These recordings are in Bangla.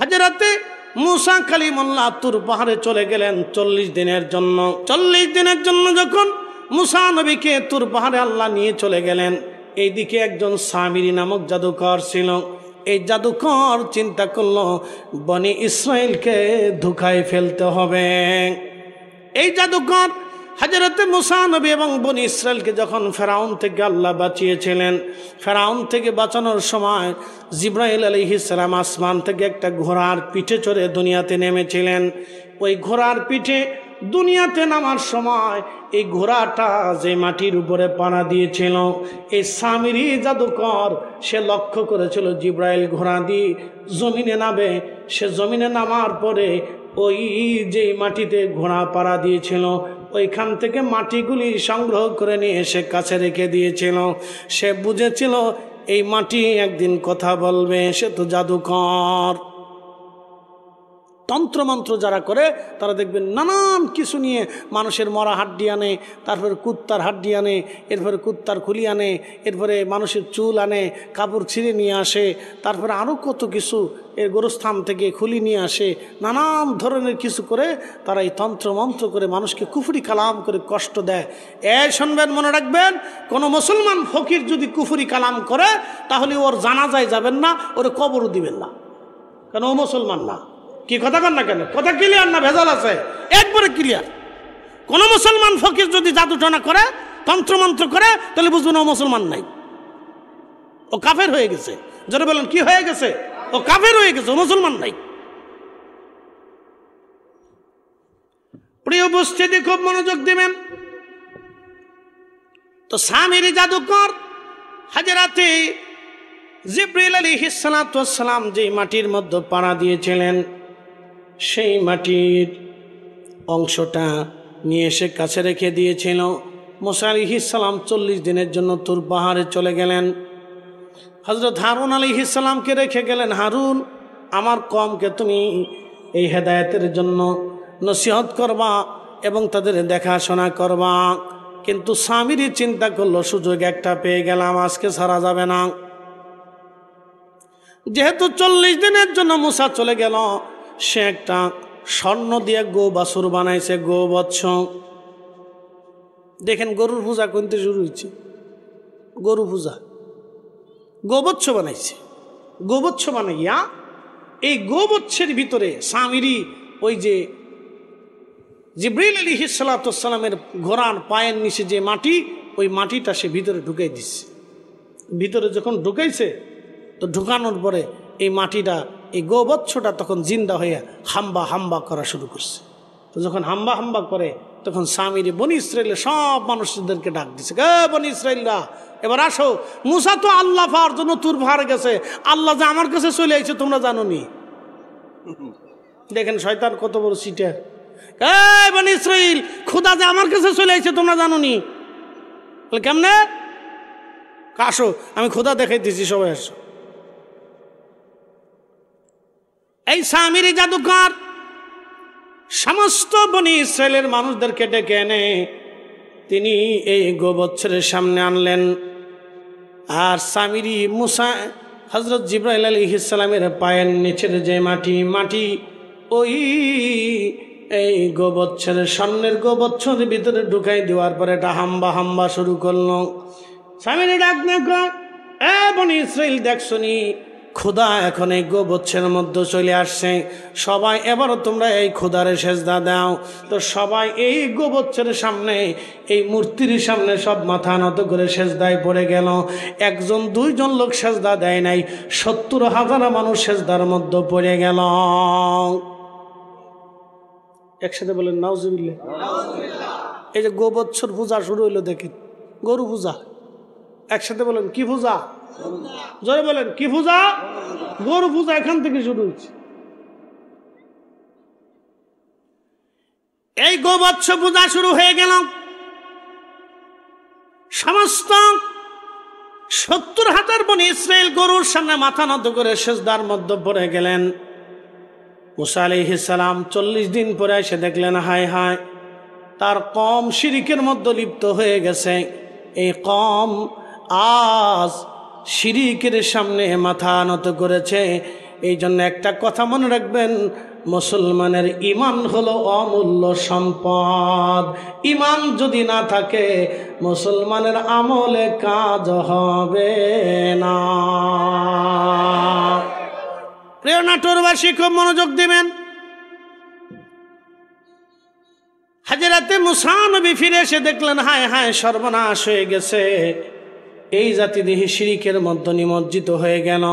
হযরতে মুসা কালিমুল্লাহ তুর পাহাড়ে চলে গেলেন 40 দিনের জন্য। 40 দিনের জন্য যখন মুসা নবীকে তুর পাহাড়ে আল্লাহ নিয়ে চলে গেলেন, এইদিকে একজন সামিরি নামক জাদুকর ছিল। এই জাদুকর চিন্তা করলো বনি ইসরাইলকে ধোঁকায় ফেলতে হবে। এই জাদুকর হযরতে মুসা নবী এবং বনি ইসরাইলকে যখন ফেরাউন থেকে আল্লাহ বাঁচিয়েছিলেন, ফেরাউন থেকে বাঁচানোর সময় জিব্রাইল আলাইহিস সালাম আসমান থেকে একটা ঘোড়ার পিঠে চড়ে দুনিয়াতে নেমেছিলেন। ওই ঘোড়ার পিঠে দুনিয়াতে নামার সময় এই ঘোড়াটা যে মাটির উপরে পাড়া দিয়েছিল, এই সামিরি জাদুকর সে লক্ষ্য করেছিল জিব্রাইল ঘোড়া দিয়ে জমিনে নামবে। সে জমিনে নামার পরে ওই যে মাটিতে ঘোড়া পাড়া দিয়েছিল ওইখান থেকে মাটিগুলি সংগ্রহ করে নিয়ে এসে কাছে রেখে দিয়েছিল। সে বুঝেছিল এই মাটি একদিন কথা বলবে। সে তো জাদুকর। তন্ত্রমন্ত্র যারা করে তারা দেখবেন নানান কিছু নিয়ে মানুষের মরা হাড্ডি আনে, তারপরে কুত্তার হাড্ডি আনে, এরপরে কুত্তার খুলি আনে, এরপরে মানুষের চুল আনে, কাপড় ছিঁড়ে নিয়ে আসে, তারপরে আরও কত কিছু এর গোরস্থান থেকে খুলি নিয়ে আসে, নানান ধরনের কিছু করে তারা এই তন্ত্রমন্ত্র করে মানুষকে কুফরি কালাম করে কষ্ট দেয়। শুনবেন, মনে রাখবেন, কোনো মুসলমান ফকির যদি কুফরি কালাম করে তাহলে ওর জানাজায় যাবেন না, ওর কবরও দিবেন না, কেন ও মুসলমান না। কি কথা কন না কেন? কথা ক্লিয়ার না ভেজাল আছে? একবারে ক্লিয়ার। কোন মুসলমান ফকির যদি জাদুটনা করে, তন্ত্রমন্ত্র করে, তাহলে বুঝবেন ও মুসলমান নাই, ও কাফের হয়ে গেছে। যারা বলেন কি হয়ে গেছে? ও কাফের হয়ে গেছে, ও মুসলমান নাই। প্রিয় উপস্থিতি, খুব মনোযোগ দিবেন। তো সামিরি জাদুকর হযরতে জিবরিল আলাইহিস সালাতু ওয়াস সালাম যে মাটির মধ্যে পাড়া দিয়েছিলেন, সেই মাটির অংশটা নিয়ে এসে কাছে রেখে দিয়েছিল। মুসা আলাইহিস সালাম 40 দিনের জন্য তুর পাহাড়ে চলে গেলেন। হযরত হারুন আলাইহিস সালামকে রেখে গেলেন, হারুন আমার কওমকে তুমি এই হেদায়েতের জন্য নসিহত করবা এবং তাদের দেখাশোনা করবা। কিন্তু সামিরি চিন্তা করলো সুযোগ একটা পেয়ে গেলাম, আজকে ছাড়া যাবে না। যেহেতু 40 দিনের জন্য মুসা চলে গেল, সে একটা স্বর্ণ দিয়ে গো বাছুর বানাইছে, গো বৎস। দেখেন গরুর পূজা করতে শুরু হয়েছে, গরু পূজা, গোবৎস বানাইছে। গোবৎস বানাইয়া এই গোবৎসের ভিতরে সামিরি ওই যে জিবরিল আলাইহিস সালাতু ওয়াস সালামের ঘোড়ার পায়ের নিচে যে মাটি, ওই মাটিটা সে ভিতরে ঢুকাই দিচ্ছে। ভিতরে যখন ঢুকাইছে, তো ঢুকানোর পরে এই মাটিটা, এই গোবৎসটা তখন জিন্দা হয়ে হাম্বা হাম্বা করা শুরু করছে। তো যখন হাম্বা হাম্বা করে, তখন সামিরি বনি ইসরাইলের সব মানুষদেরকে ডাক দিছে, বনি ইসরাইলরা এবার আসো, মুসা তো আল্লাহ পাওয়ার জন্য তুর পাহাড়ে গেছে, আল্লাহ যে আমার কাছে চলে আইছে তোমরা জানো নি। দেখেন শয়তান কত বড় সিটার। বনি ইসরাইল, খোদা যে আমার কাছে চলে আইছে তোমরা জানো নি। কেমনে? আসো, আমি খোদা দেখাই দিছি, সবাই আসো। এই সামিরি জাদুকর সমস্ত বনি ইসরায়েলের মানুষদেরকে ডেকে এনে তিনি এই গোবৎসের সামনে আনলেন। আর সামিরি মুসা হযরত জিবরাইল আলাইহিস সালামের পায়ের নিচের যে মাটি ওই এই গোবৎসের স্বর্ণের গোবৎসের ভিতরে ঢুকাই দেওয়ার পরে এটা হাম্বা হাম্বা শুরু করলো। সামিরি ডাক দেখো, বনি ইসরাইল দেখছো নি, খোদা এখন এই গোবৎসের মধ্যে চলে আসছে, সবাই এবারও তোমরা এই খোদারে সেজদা দাও। তো সবাই এই গোবৎসের সামনে, এই মূর্তির সামনে সব মাথা নত করে সেজদায় পড়ে গেল। একজন দুইজন লোক সেজদা দেয় নাই, 70,000 মানুষ সেজদার মধ্যে পড়ে গেল। একসাথে বলেন নাউজুবিল্লাহ। এই যে গোবৎসর পূজা শুরু হইলো, দেখেন গরু পূজা। একসাথে বলেন কি পূজা? জোরে বলেন কি পূজা? গরু পূজা এখান থেকে শুরু হয়েছে। এই গোবৎস পূজা শুরু হয়ে গেল। সমস্ত 70,000 বনি ইসরাইল গরুর সামনে মাথা নত করে সেজদার মধ্যে পড়ে গেলেন। মুসা আলাইহিস সালাম 40 দিন পরে এসে দেখলেন, হায় হায়, তার কওম শিরকের মধ্যে লিপ্ত হয়ে গেছে। এই কওম আজ শিরিকের সামনে মাথা নত করেছে। এই জন্য একটা কথা মনে রাখবেন, মুসলমানের ঈমান হলো অমূল্য সম্পদ। ঈমান যদি না থাকে মুসলমানের আমলে কাজ হবে না। প্রিয় নাটোরবাসী খুব মনোযোগ দিবেন। হাজরাতে মুসা নবী ফিরে এসে দেখলেন হায় হায় সর্বনাশ হয়ে গেছে, এই জাতি দেহি শিরিকের মধ্যে নিমজ্জিত হয়ে গেল।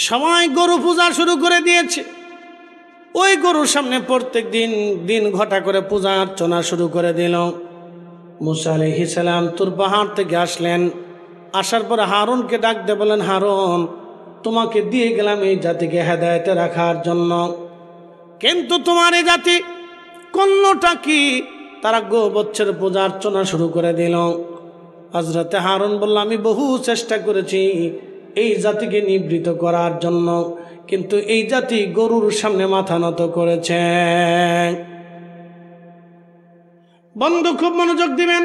সবাই গরু পূজা শুরু করে দিয়েছে। ওই গরুর সামনে প্রত্যেক দিন দিন ঘটা করে পূজা অর্চনা শুরু করে দিল। মুসা আলাইহিস সালাম তুর পাহাড় থেকে আসলেন। আসার পর হারুনকে ডাক দিয়ে বলেন, হারুন, তোমাকে দিয়ে গেলাম এই জাতিকে হেদায়েতে রাখার জন্য, কিন্তু তোমার এই জাতি করলোটা কি? তারা গোবৎসের পূজা অর্চনা শুরু করে দিল। হযরতে হারুন বলল, আমি বহু চেষ্টা করেছি এই জাতিকে নিবৃত করার জন্য, কিন্তু এই জাতি গরুর সামনে মাথা নত করেছে। বন্ধু খুব মনোযোগ দিবেন।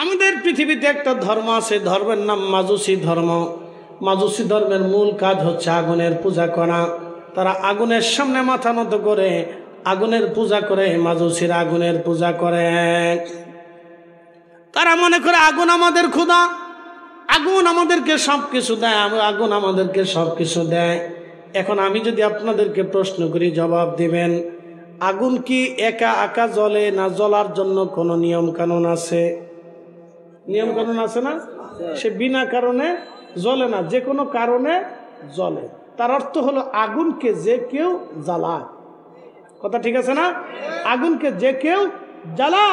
আমাদের পৃথিবীতে একটা ধর্ম আছে, ধর্মের নাম মাজুসি ধর্ম। মাজুসি ধর্মের মূল কাজ হচ্ছে আগুনের পূজা করা। তারা আগুনের সামনে মাথা নত করে আগুনের পূজা করে। মাজুসিরা আগুনের পূজা করে। তারা মনে করে আগুন আমাদের খোদা, আগুন আমাদেরকে সব কিছু দেয়, আগুন আমাদেরকে সব কিছু দেয়। এখন আমি যদি আপনাদেরকে প্রশ্ন করি, জবাব দিবেন, আগুন কি একা একা জ্বলে না জ্বলার জন্য কোনো নিয়ম কানুন আছে? নিয়ম কানুন আছে না? সে বিনা কারণে জ্বলে না, যে কোনো কারণে জ্বলে। তার অর্থ হলো আগুনকে যে কেউ জ্বালায়। কথা ঠিক আছে না? আগুনকে যে কেউ জ্বালা।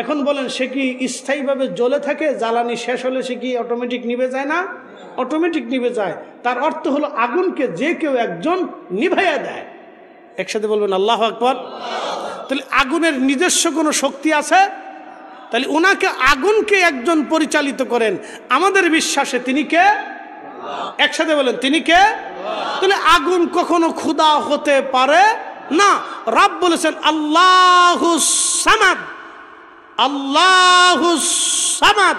এখন বলেন, সে কি স্থায়ীভাবে জ্বলে থাকে? জ্বালানি শেষ হলে সে কি অটোমেটিক নিভে যায় না? অটোমেটিক নিভে যায়। তার অর্থ হলো আগুনকে যে কেউ একজন নিভাইয়া দেয়। একসাথে বলবেন আল্লাহু আকবার। তাহলে আগুনের নিজস্ব কোনো শক্তি আছে? তাহলে ওনাকে আগুনকে একজন পরিচালিত করেন। আমাদের বিশ্বাসে তিনি কে? একসাথে বলেন, তিনি কে? তাহলে আগুন কখনো খোদা হতে পারে না। রব বলেছেন আল্লাহুস সামাদ, আল্লাহুস সামাদ।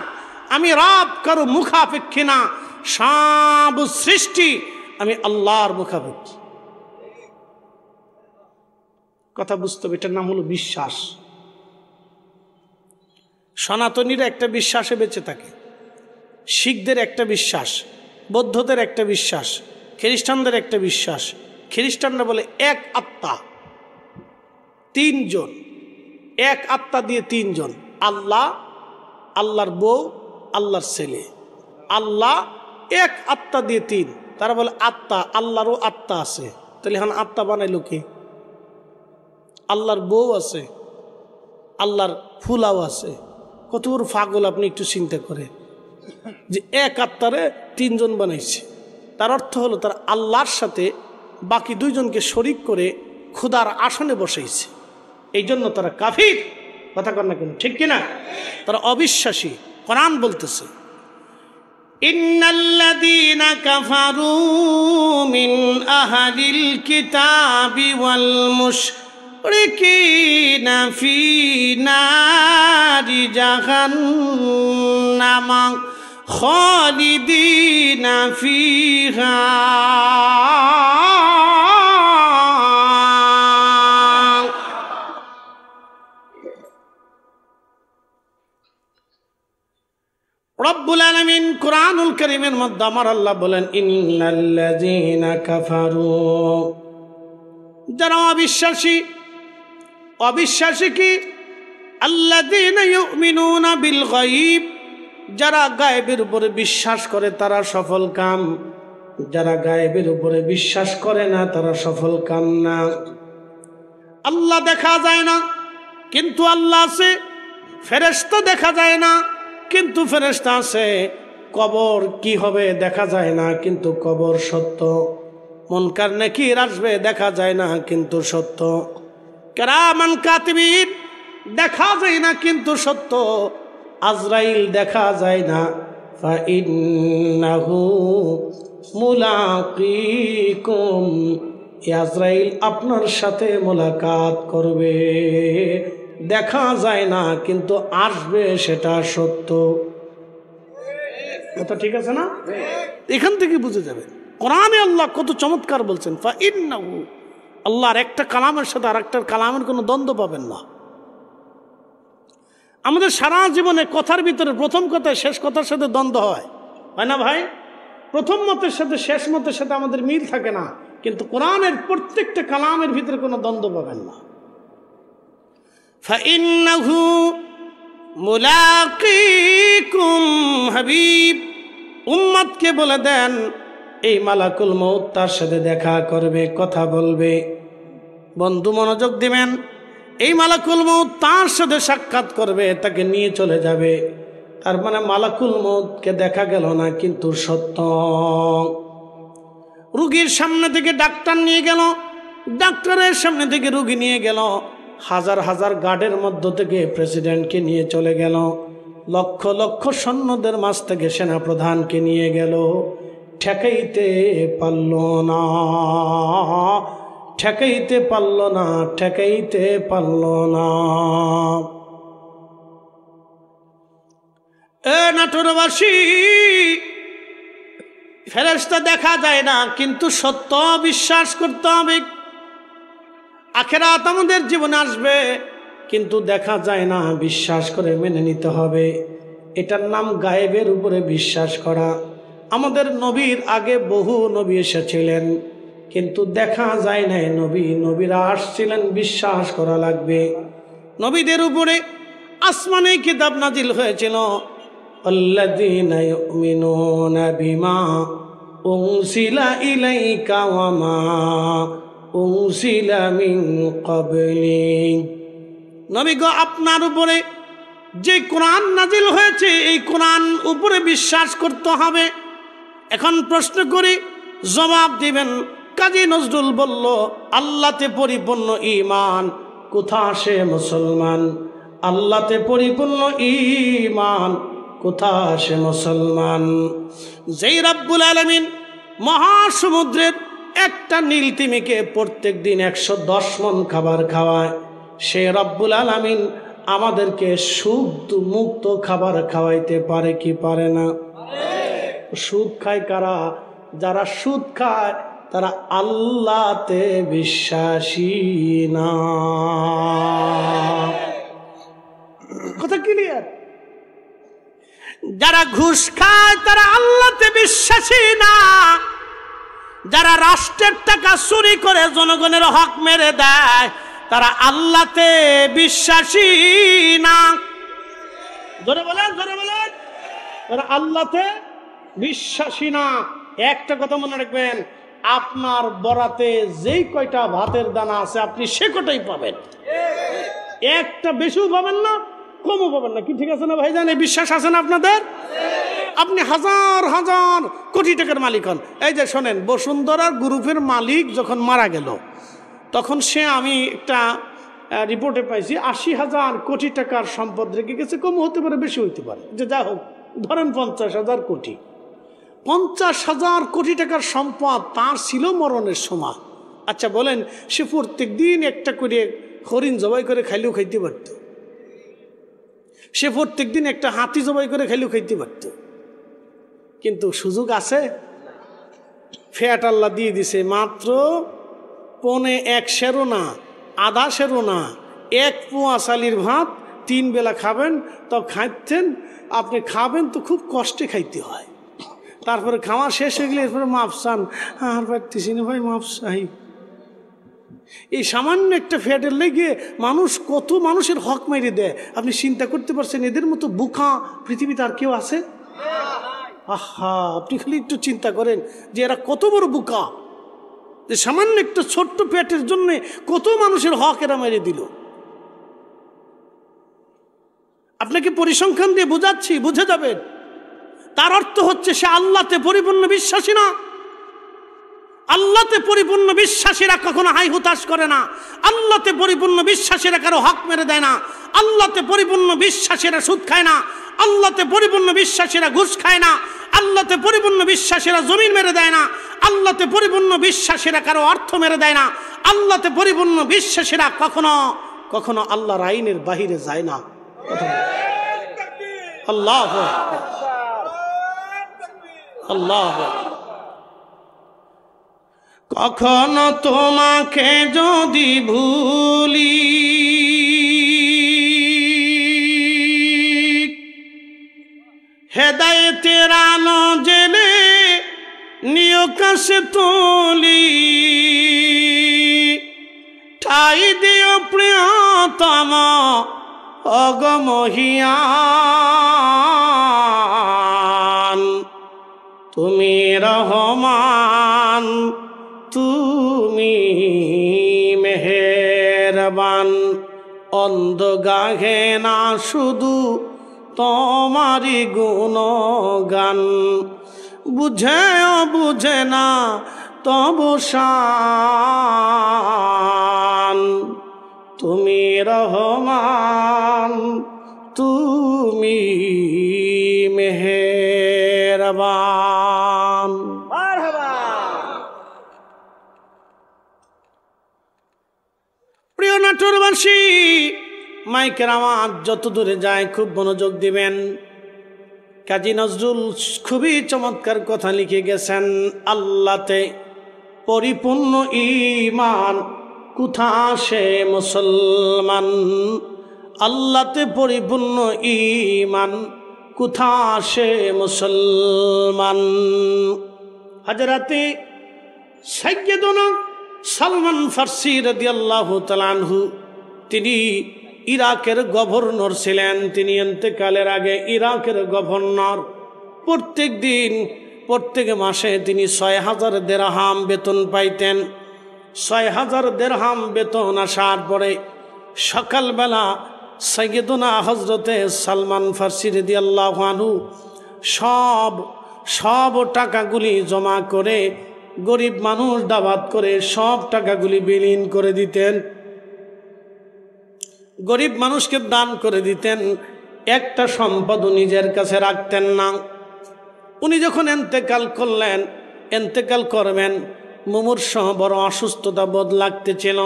আমি রব কারো মুখাপেক্ষী না, সব সৃষ্টি আমি আল্লাহর মুখাপেক্ষী। কথা বুঝতে হবে, এটার নাম হলো বিশ্বাস। সনাতনীরা একটা বিশ্বাসে বেঁচে থাকে, শিখদের একটা বিশ্বাস, বৌদ্ধদের একটা বিশ্বাস, খ্রিস্টানদের একটা বিশ্বাস। খ্রিস্টানরা বলে এক আত্মা, তিনজন, এক আত্মা দিয়ে তিনজন, আল্লাহ, আল্লাহর বউ, আল্লাহর ছেলে। আল্লাহ এক আত্মা দিয়ে তিন। তারা বলে আত্মা, আল্লাহরও আত্মা আছে। তাহলে এখন আত্মা বানাইল কে? আল্লাহর বউ আছে, আল্লাহর ফুলাও আছে। কত বড় পাগল আপনি একটু চিন্তা করে, যে এক আত্মারে তিনজন বানাইছে। তার অর্থ হলো তার আল্লাহর সাথে বাকি দুইজনকে শরিক করে খোদার আসনে বসাইছে। এই জন্য তারা কাফির। কথা কর না কেন, ঠিক কিনা? তারা অবিশ্বাসী। কোরআন বলতেছে, ইন্নাল্লাযীনা কাফারু মিন আহলিল কিতাবি ওয়াল মুশরিকিনা ফী নারি জাহান্নাম খালিদিনা ফীহা। রব্বুল আলামিন কুরআনুল কারীমের মধ্যে আমার আল্লাহ বলেন, ইন্নাল্লাযীনা কাফারু, যারা অবিশ্বাসী। অবিশ্বাসী কি? আল্লাযীনা ইউমিনুনা বিল গায়ব, যারা গায়েবের উপরে বিশ্বাস করে তারা সফল কাম। যারা গায়েবের উপরে বিশ্বাস করে না তারা সফল কাম না। আল্লাহ দেখা যায় না কিন্তু আল্লাহ আছে। ফেরেশতা দেখা যায় না কিন্তু ফেরেশতা আছে। কবর কি হবে দেখা যায় না কিন্তু কবর সত্য। মুনকার নাকির আসবে দেখা যায় না কিন্তু সত্য। কিরামান কাতিবিন দেখা যায় না কিন্তু সত্য। আজরাইল দেখা যায় না, ফা ইন্নাহু মুলাকিকুম, আজরাইল আপনার সাথে মোলাকাত করবে। দেখা যায় না কিন্তু আসবে, সেটা সত্য। কথা ঠিক আছে না? এখান থেকে বুঝে যাবে কোরআনে আল্লাহ কত চমৎকার বলছেন, ফাইন্নাহু, আল্লাহর একটা কালামের সাথে আর একটা কালামের কোনো দ্বন্দ্ব পাবেন না। আমাদের সারা জীবনে কথার ভিতরে প্রথম কথায় শেষ কথার সাথে দ্বন্দ্ব হয় না ভাই? প্রথম মতের সাথে শেষ মতের সাথে আমাদের মিল থাকে না, কিন্তু কোরআনের প্রত্যেকটা কালামের ভিতরে কোনো দ্বন্দ্ব পাবেন না। ফাইন্নাহু মুলাকিকুম হাবিব, উম্মতকে বলে দেন এই মালাকুল মউত তার সাথে দেখা করবে, কথা বলবে। বন্ধু মনোযোগ দিবেন, এই মালাকুল মউত তার সাথে সাক্ষাৎ করবে, তাকে নিয়ে চলে যাবে। তার মানে মালাকুল মউতকে দেখা গেল না, কিন্তু সত্য। রুগীর সামনে থেকে ডাক্তার নিয়ে গেল, ডাক্তারের সামনে থেকে রুগী নিয়ে গেল, হাজার হাজার গার্ডের মধ্য থেকে প্রেসিডেন্টকে নিয়ে চলে গেল, লক্ষ লক্ষ সৈন্যদের মাঝ থেকে সেনাপ্রধানকে নিয়ে গেল, ঠেকাইতে পারল না, ঠেকাইতে পারল না, ঠেকাইতে পারল না। নাটোরবাসী, ফেরেশতা দেখা যায় না, কিন্তু সত্য বিশ্বাস করতে হবে। আখিরাত আমাদের জীবনে আসবে, কিন্তু দেখা যায় না, বিশ্বাস করে মেনে নিতে হবে। এটার নাম গায়েবের উপরে বিশ্বাস করা। আমাদের নবীর আগে বহু নবী এসেছিলেন, কিন্তু দেখা যায় নাই নবী, নবীরা আসছিলেন, বিশ্বাস করা লাগবে। নবীদের উপরে আসমানে কিতাব নাজিল হয়েছিল, আল্লাযীনা ইউমিনুনা বিমা উনজিলা ইলাইকা ওয়া মা উনজিলা মিন ক্বাবলিক। নবী গো, আপনার উপরে যে কোরআন নাজিল হয়েছে এই কোরআন উপরে বিশ্বাস করতে হবে। এখন প্রশ্ন করি, জবাব দিবেন। কাজী নজরুল বলল, আল্লাহতে পরিপূর্ণ ঈমান কোথা আসে মুসলমান, আল্লাহতে পরিপূর্ণ ঈমান কোথা আসে মুসলমান। যেই রব্বুল আলামিন মহাসমুদ্রের একটা নীল তিমিকে প্রত্যেক দিন 110 মণ খাবার খাওয়ায়, সে রব্বুল আলামিন আমাদেরকে সুদ মুক্ত খাবার খাওয়াইতে পারে কি পারে না? সুদ খায় কারা? যারা সুদ খায় তারা আল্লাহতে বিশ্বাসী না। কথা ক্লিয়ার? যারা ঘুষ খায় তারা আল্লাহতে বিশ্বাসী না। যারা রাষ্ট্রের টাকা চুরি করে জনগণের হক মেরে দেয় তারা আল্লাহতে বিশ্বাসী না। জোরে বলেন, জোরে বলেন। তারা আল্লাহতে বিশ্বাসী না। একটা কথা মনে রাখবেন, আপনার বরাতে যেই কয়টা ভাতের দানা আছে আপনি সে কটাই পাবেন, একটা বেশিও পাবেন না, কমও পাবেন না। কি ঠিক আছে না ভাইজান? এই বিশ্বাস আছে না আপনাদের? আপনি হাজার হাজার কোটি টাকার মালিক হন। এই যে শোনেন, বসুন্ধরা গ্রুপের মালিক যখন মারা গেল তখন সে, আমি একটা রিপোর্টে পাইছি, 80,000 কোটি টাকার সম্পদ রেখে গেছে। কম হতে পারে, বেশি হইতে পারে, যে যা হোক ধরেন 50,000 কোটি। 50,000 কোটি টাকার সম্পদ তার ছিল মরণের সময়। আচ্ছা বলেন, সে প্রত্যেক দিন একটা করে হরিণ জবাই করে খাইলেও খাইতে পারত, সে প্রত্যেক দিন একটা হাতি জবাই করে খাইলেও খাইতে পারত, কিন্তু সুযোগ আছে? ফ্যাট আল্লাহ দিয়ে দিছে মাত্র 1.25 সেরও না, আধা সেরও না, 1 পোয়া চালির ভাত 3 বেলা খাবেন, তো খাইতেন আপনি, খাবেন তো খুব কষ্টে খাইতে হয়। তারপরে খাওয়া শেষ হয়ে গেলে এরপরে মাপ চান, আর পারতেছি না ভাই, মাপ চাই। এই সামান্য একটা ফ্যাটের লেগে মানুষ কত মানুষের হক মেরে দেয়। আপনি চিন্তা করতে পারছেন এদের মতো বোকা পৃথিবীতে আর কেউ আছে? আহা, আপনি খালি একটু চিন্তা করেন যে এরা কত বড় বোকা, যে সামান্য একটা ছোট্ট পেটের জন্য কত মানুষের হক এরা মেরে দিল। আপনাকে পরিসংখ্যান দিয়ে বোঝাচ্ছি, বুঝে যাবেন। তার অর্থ হচ্ছে সে আল্লাহতে পরিপূর্ণ বিশ্বাসী না। আল্লাহতে পরিপূর্ণ বিশ্বাসীরা কখনো হাই হুতাশ করে না। আল্লাহতে পরিপূর্ণ বিশ্বাসীরা কারো হক মেরে দেয় না। আল্লাহতে পরিপূর্ণ বিশ্বাসীরা সুদ খায় না। আল্লাহতে পরিপূর্ণ বিশ্বাসীরা ঘুষ খায় না। আল্লাহতে পরিপূর্ণ বিশ্বাসীরা জমিন মেরে দেয় না। আল্লাহতে পরিপূর্ণ বিশ্বাসীরা কারো অর্থ মেরে দেয় না। আল্লাহতে পরিপূর্ণ বিশ্বাসীরা কখনো কখনো আল্লাহর আইনের বাহিরে যায় না। আল্লাহ আল্লাহ। কখনো তোমাকে যদি ভুলি, হেদায়েতের আলো জেলে নিয় কাছে তুলি, ঠাই দিও প্রিয়তম অগমহিয়ান, তুমি রহমান, তুমি মেহেরবান। অন্ধ গাহে না শুধু তোমারি গুণগান, বুঝেও বুঝে না তবু শান, তুমি রহমান, তুমি মেহেরবান। প্রিয় নাটোরবাসী, মাইকের আওয়াজ যত দূরে যায় খুব মনোযোগ দিবেন। কাজী নজরুল খুবই চমৎকার কথা লিখে গেছেন। আল্লাহতে পরিপূর্ণ ঈমান কোথা সে মুসলমান, আল্লাহতে পরিপূর্ণ ঈমান কোথা সে মুসলমান। হযরতে সাইয়্যিদুনা সালমান ফারসি রাদিয়াল্লাহু তাআলা আনহু, তিনি ইরাকের গভর্নর ছিলেন। তিনি ইন্তেকালের আগে ইরাকের গভর্নর প্রত্যেক মাসে তিনি ৬,০০০ দিরহাম বেতন পাইতেন। ৬,০০০ দিরহাম বেতন আসার পরে সকালবেলা সাইয়্যিদুনা হযরতে সালমান ফারসি রাদিয়াল্লাহু আনহু সব টাকাগুলি জমা করে গরিব মানুষ দাওয়াত করে সব টাকাগুলি বিলীন করে দিতেন, গরিব মানুষকে দান করে দিতেন। একটা সম্পদ নিজের কাছে রাখতেন না। উনি যখন এন্তেকাল করবেন, মুমূর্ষ বড় অসুস্থতা বোধ লাগতেছিল।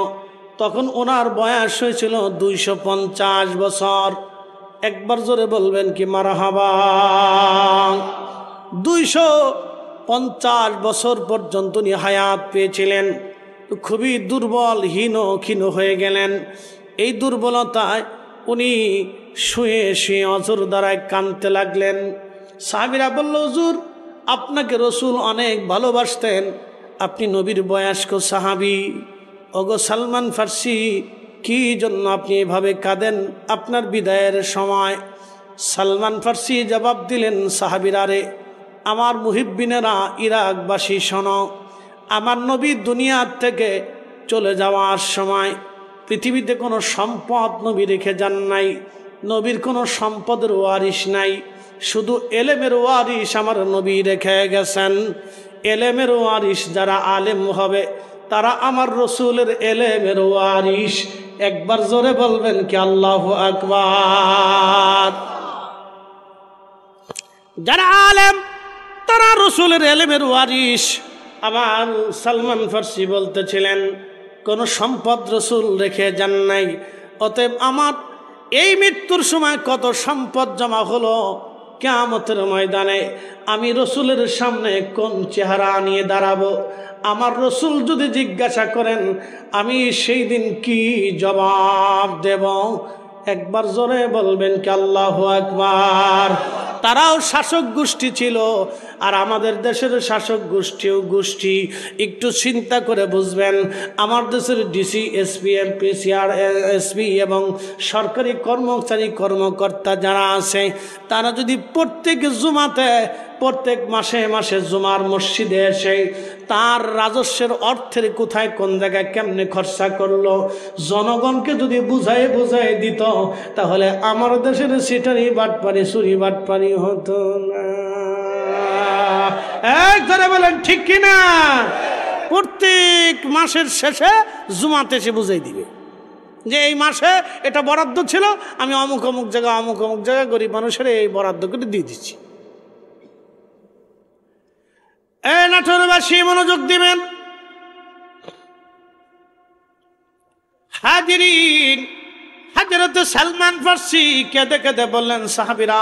তখন ওনার বয়স হয়েছিল 250 বছর। একবার জোরে বলবেন কি মারহাবা। 250 বছর পর্যন্ত উনি হায়াত পেয়েছিলেন। খুবই দুর্বল ক্ষীণ হয়ে গেলেন। এই দুর্বলতায় উনি শুয়ে অজর দ্বারায় কাঁদতে লাগলেন। সাহাবীরা বলল, হুজুর আপনাকে রসুল অনেক ভালোবাসতেন, আপনি নবীর বয়স্ক সাহাবী। ওগো সালমান ফারসি, কি জন্য আপনি এভাবে কাঁদেন আপনার বিদায়ের সময়? সালমান ফারসি জবাব দিলেন, সাহাবীরা রে, আমার মুহিব্বিনেরা, ইরাকবাসী শোনো, আমার নবী দুনিয়ার থেকে চলে যাওয়ার সময় পৃথিবীতে কোনো সম্পদ নবী রেখে যান নাই। নবীর কোনো সম্পদের ওয়ারিশ নাই, শুধু এলেমের ওয়ারিশ আমার নবী রেখে গেছেন। এলেমের ওয়ারিশ যারা আলেম হবে তারা আমার রসুলের এলেমের ওয়ারিশ। একবার জোরে বলবেন কি আল্লাহু আকবার। যারা আলেম তারা রসুলের এলেমের ওয়ারিশ। আমার সালমান ফারসি বলতেছিলেন, কোনো সম্পদ রসুল রেখে যান নাই। অতএব আমার এই মৃত্যুর সময় কত সম্পদ জমা হলো, কিয়ামতের ময়দানে আমি রসুলের সামনে কোন চেহারা নিয়ে দাঁড়াবো? আমার রসুল যদি জিজ্ঞাসা করেন আমি সেই দিন কি জবাব দেব? একবার জোরে বলবেন কি আল্লাহু আকবার। তারাও শাসক গোষ্ঠী ছিল, আর আমাদের দেশের শাসক গোষ্ঠী একটু চিন্তা করে বুঝবেন। আমার দেশের ডিসি, এসপি, এমপি, এসপি এবং সরকারি কর্মকর্তা যারা আছে, তারা যদি প্রত্যেক মাসে জুমার মসজিদে এসে তার রাজস্বের অর্থের কোথায় কোন জায়গায় কেমনে খরচা করলো জনগণকে যদি বুঝাই দিত, তাহলে আমার দেশের সিটারি বাটপারি চুরি বাটপারি হতো না। একজনে বলেন ঠিক কিনা? প্রত্যেক মাসের শেষে জুমাতে এসে বুঝাই দিবে যে এই মাসে এটা বরাদ্দ ছিল, আমি অমুক জায়গায় গরিব মানুষের এই বরাদ্দ করে দিয়ে দিচ্ছি। নাটোরবাসী মনোযোগ দিবেন। হাজিরিন, হযরত সালমান ফারসি কেঁদে কেঁদে বললেন, সাহাবীরা